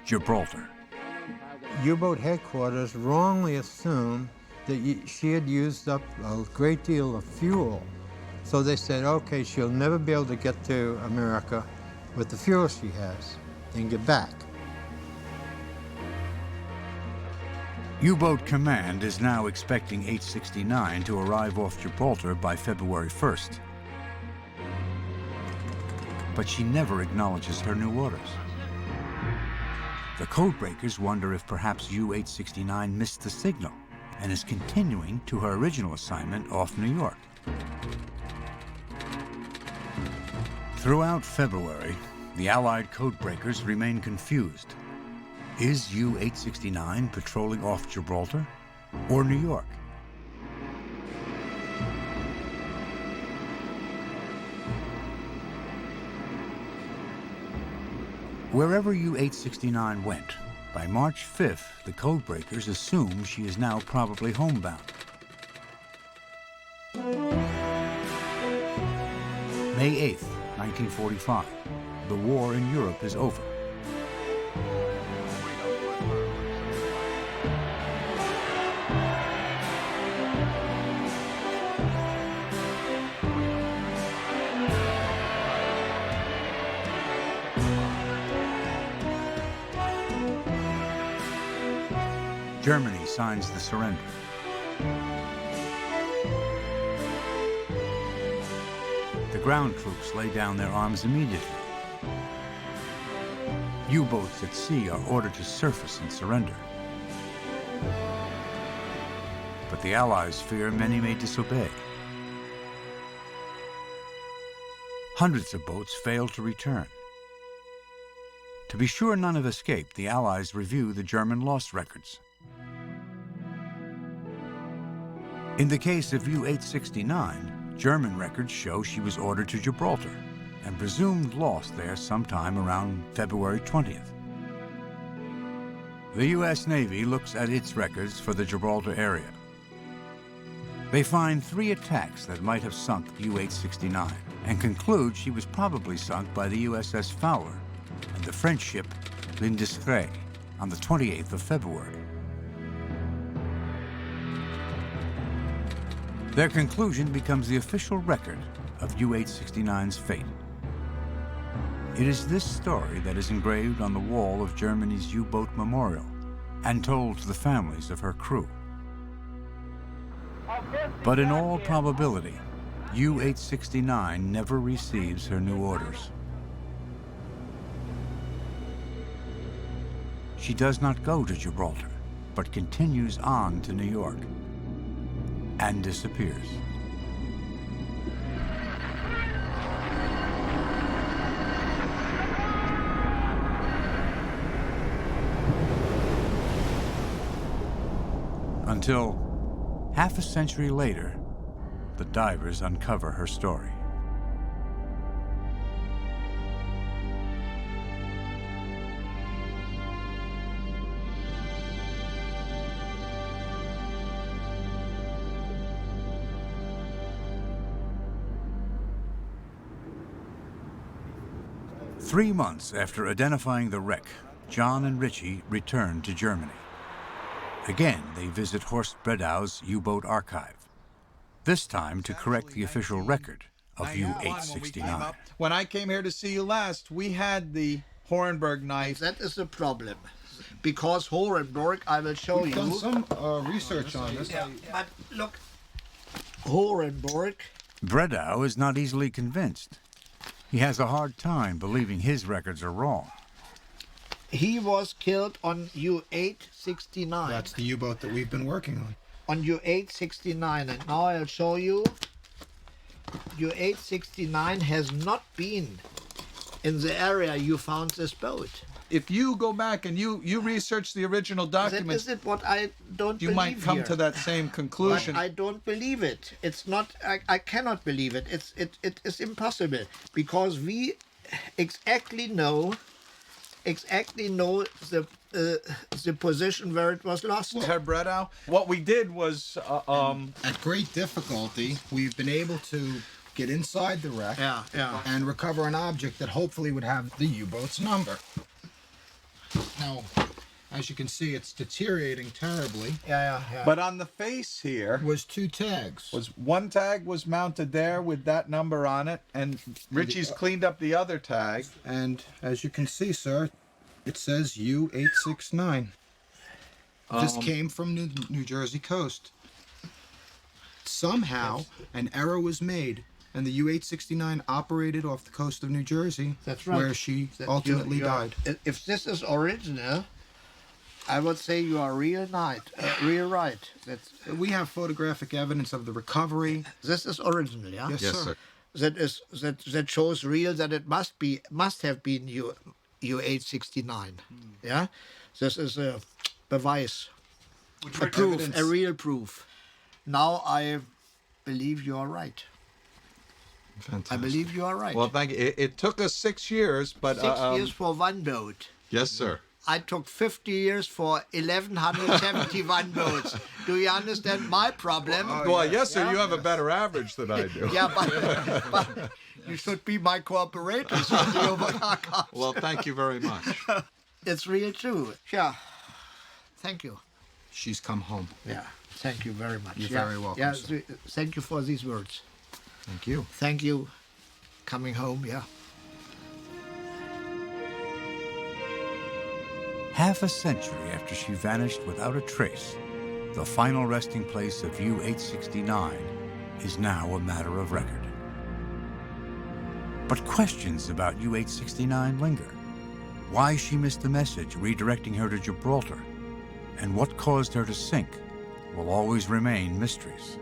Gibraltar. U-boat headquarters wrongly assumed that she had used up a great deal of fuel. So they said, okay, she'll never be able to get to America with the fuel she has and get back. U-Boat Command is now expecting 869 to arrive off Gibraltar by February 1st. But she never acknowledges her new orders. The codebreakers wonder if perhaps U-869 missed the signal and is continuing to her original assignment off New York. Throughout February, the Allied codebreakers remain confused. Is U-869 patrolling off Gibraltar or New York? Wherever U-869 went, by March 5th, the codebreakers assume she is now probably homebound. May 8th, 1945. The war in Europe is over. Germany signs the surrender. The ground troops lay down their arms immediately. U-boats at sea are ordered to surface and surrender. But the Allies fear many may disobey. Hundreds of boats fail to return. To be sure none have escaped, the Allies review the German loss records. In the case of U-869, German records show she was ordered to Gibraltar and presumed lost there sometime around February 20th. The U.S. Navy looks at its records for the Gibraltar area. They find 3 attacks that might have sunk the U-869 and conclude she was probably sunk by the USS Fowler and the French ship L'Indiscret on the 28th of February. Their conclusion becomes the official record of U-869's fate. It is this story that is engraved on the wall of Germany's U-boat memorial and told to the families of her crew. But in all probability, U-869 never receives her new orders. She does not go to Gibraltar, but continues on to New York and disappears. Until half a century later, the divers uncover her story. Three months after identifying the wreck, John and Richie return to Germany. Again, they visit Horst Bredau's U-boat archive, this time to correct the official record of U-869. When I came here to see you last, we had the Horenberg knife. That is the problem, because Horenberg, I will show We've you. done some research on this. Yeah, but look, Horenberg. Bredau is not easily convinced. He has a hard time believing his records are wrong. He was killed on U-869. That's the U-boat that we've been working on. On U-869, and now I'll show you. U-869 has not been in the area you found this boat. If you go back and you research the original documents, That is it what I don't you believe might come here. to that same conclusion. But I don't believe it. It's not. I cannot believe it. It is impossible, because we exactly know the position where it was lost. Herr Bredau, what we did was at great difficulty, we've been able to get inside the wreck and recover an object that hopefully would have the U-boat's number. Now, as you can see, it's deteriorating terribly. But on the face here was 2 tags. One tag was mounted there with that number on it, and Richie's cleaned up the other tag. And as you can see, sir, it says U-869. This came from New Jersey coast. Somehow, an error was made, and the U-869 operated off the coast of New Jersey, That's right. where she ultimately died. If this is original, I would say you are real right. We have photographic evidence of the recovery. This is original, yeah? Yes, sir. That shows real, that it must have been U-869. Yeah? This is a beweis. A proof, a real proof. Now I believe you are right. Fantastic. I believe you are right. Well, thank you. It took us 6 years, but 6 years for one boat. Yes, sir. I took 50 years for 1,171 boats. Do you understand my problem? Well, yes, sir. You have a better average than I do. Yeah, but you should be my cooperators. Well, thank you very much. It's real true. Yeah. Thank you. She's come home. Yeah. Thank you very much. You're very welcome, Yeah. sir. Thank you for these words. Thank you. Thank you. Coming home, yeah. Half a century after she vanished without a trace, the final resting place of U-869 is now a matter of record. But questions about U-869 linger. Why she missed the message redirecting her to Gibraltar, and what caused her to sink, will always remain mysteries.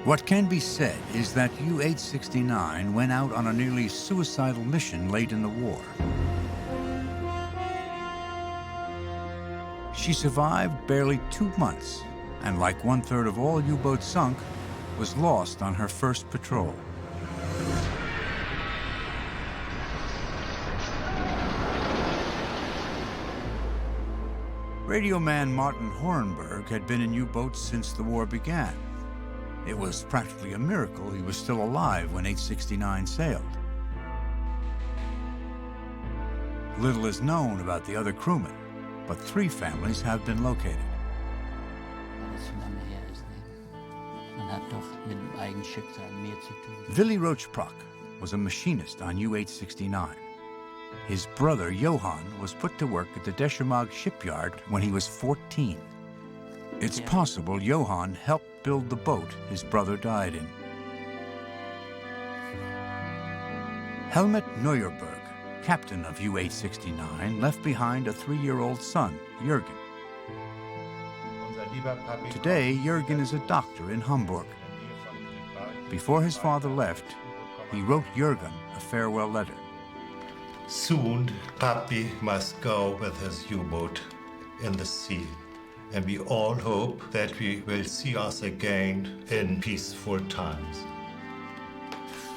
What can be said is that U-869 went out on a nearly suicidal mission late in the war. She survived barely 2 months, and like 1/3 of all U-boats sunk, was lost on her first patrol. Radio man Martin Horenberg had been in U-boats since the war began. It was practically a miracle he was still alive when 869 sailed. Little is known about the other crewmen, but 3 families have been located. Willy Rochbrock was a machinist on U-869. His brother, Johann, was put to work at the Deschemag shipyard when he was 14. It's possible Johann helped build the boat his brother died in. Helmut Neuerberg, captain of U-869, left behind a 3-year-old son, Jürgen. Today, Jürgen is a doctor in Hamburg. Before his father left, he wrote Jürgen a farewell letter. Soon, Papi must go with his U-boat in the sea, and we all hope that we will see us again in peaceful times.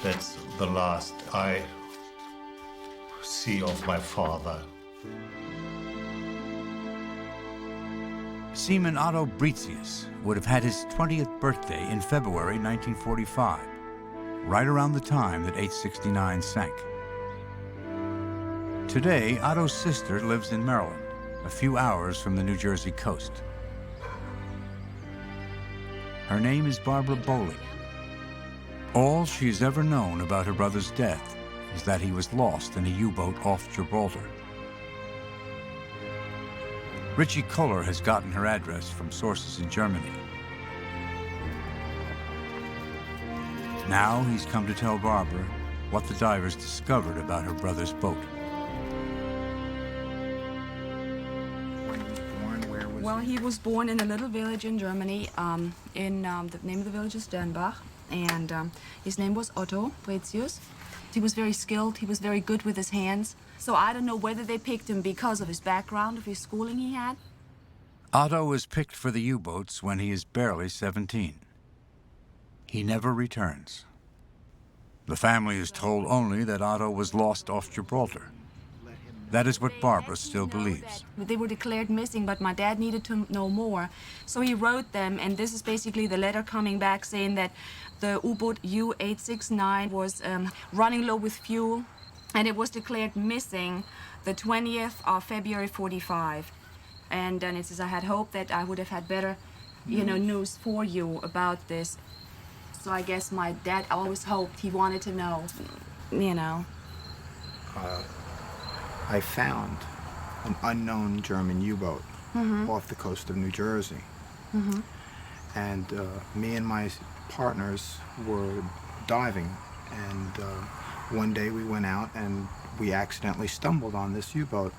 That's the last I see of my father. Seaman Otto Britius would have had his 20th birthday in February 1945, right around the time that 869 sank. Today, Otto's sister lives in Maryland, a few hours from the New Jersey coast. Her name is Barbara Bowling. All she's ever known about her brother's death is that he was lost in a U-boat off Gibraltar. Richie Kohler has gotten her address from sources in Germany. Now he's come to tell Barbara what the divers discovered about her brother's boat. Well, he was born in a little village in Germany. The name of the village is Dernbach, and his name was Otto Bretius. He was very skilled. He was very good with his hands. So I don't know whether they picked him because of his background, of his schooling he had. Otto was picked for the U-boats when he is barely 17. He never returns. The family is told only that Otto was lost off Gibraltar. That is what Barbara still believes. They were declared missing, but my dad needed to know more. So he wrote them, and this is basically the letter coming back saying that the U-boat U-869 was running low with fuel, and it was declared missing the 20th of February 45. And then it says, I had hoped that I would have had better, news for you about this. So I guess my dad always hoped, he wanted to know, I found an unknown German U-boat off the coast of New Jersey. And me and my partners were diving, and one day we went out and we accidentally stumbled on this U-boat.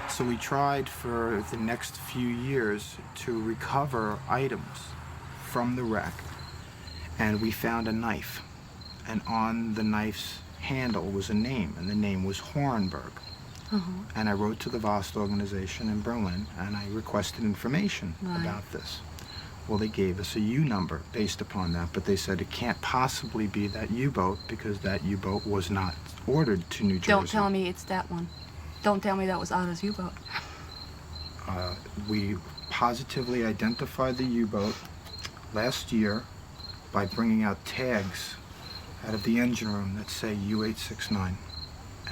So we tried for the next few years to recover items from the wreck, and we found a knife, and on the knife's handle was a name, and the name was Horenberg. And I wrote to the VOST organization in Berlin, and I requested information about this. Well, they gave us a U number based upon that, but they said it can't possibly be that U-boat because that U-boat was not ordered to New Jersey. Don't tell me it's that one. Don't tell me that was Otto's U-boat. We positively identified the U-boat last year by bringing out tags out of the engine room that say U-869.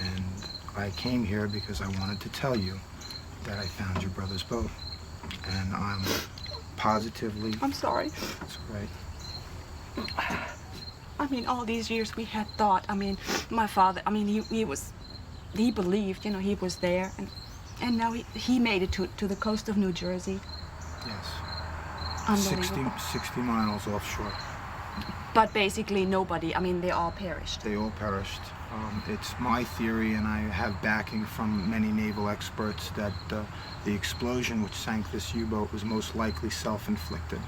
And I came here because I wanted to tell you that I found your brother's boat. And I'm positively... I'm sorry. That's right. I mean, all these years we had thought, my father, he believed, he was there. And And now he made it to the coast of New Jersey. Yes. Unbelievable. 60 miles offshore. But basically nobody, I mean, they all perished. They all perished. It's my theory, and I have backing from many naval experts, that the explosion which sank this U-boat was most likely self-inflicted.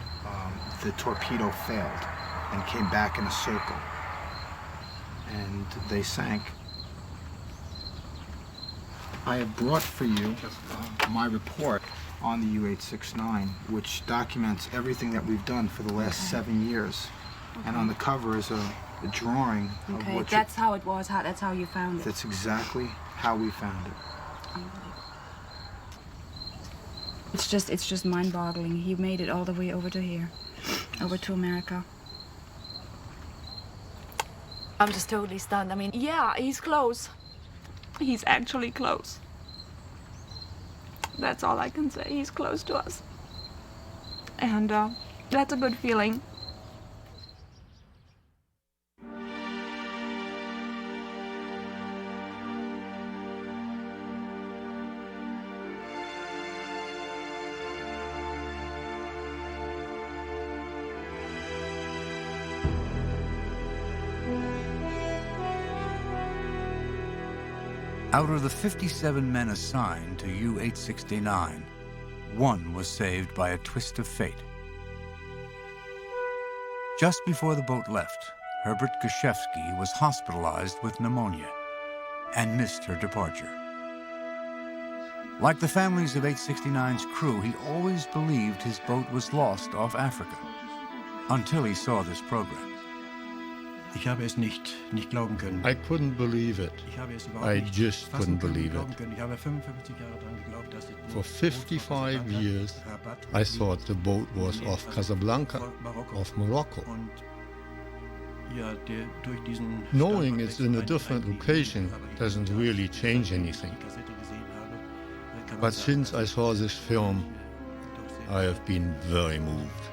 The torpedo failed and came back in a circle, and they sank. I have brought for you my report on the U-869, which documents everything that we've done for the last 7 years. Okay. And on the cover is a drawing of Okay, what that's how it was. That's how you found it. That's exactly how we found it. It's just mind-boggling. He made it all the way over to here, over to America. I'm just totally stunned. I mean, yeah, he's close. He's actually close. That's all I can say. He's close to us. And that's a good feeling. Out of the 57 men assigned to U-869, one was saved by a twist of fate. Just before the boat left, Herbert Gashevsky was hospitalized with pneumonia and missed her departure. Like the families of 869's crew, he always believed his boat was lost off Africa, until he saw this program. Ich habe es nicht glauben können. I couldn't believe it. I just couldn't believe it. For 55 years, I thought the boat was off Casablanca, off Morocco. Knowing it's in a different location doesn't really change anything. But since I saw this film, I have been very moved.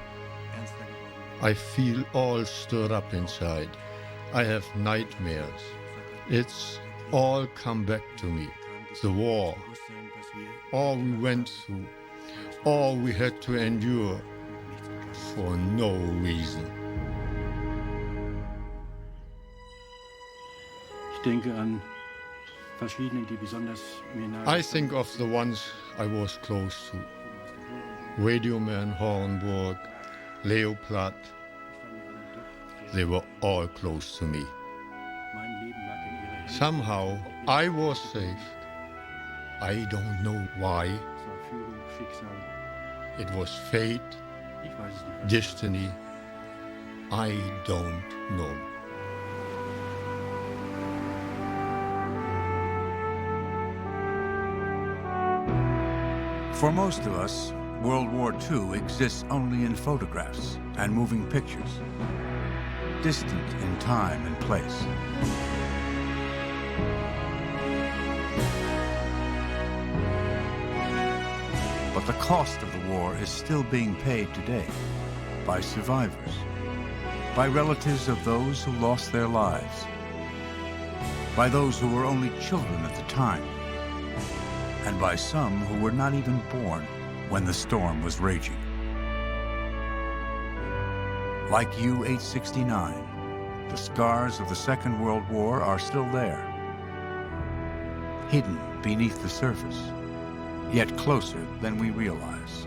I feel all stirred up inside. I have nightmares. It's all come back to me. The war, all we went through, all we had to endure for no reason. I think of the ones I was close to. Radioman Hornburg, Leo Platt. They were all close to me. Somehow, I was saved. I don't know why. It was fate, destiny. I don't know. For most of us, World War II exists only in photographs and moving pictures, distant in time and place. But the cost of the war is still being paid today by survivors, by relatives of those who lost their lives, by those who were only children at the time, and by some who were not even born when the storm was raging. Like U-869, the scars of the Second World War are still there, hidden beneath the surface, yet closer than we realize.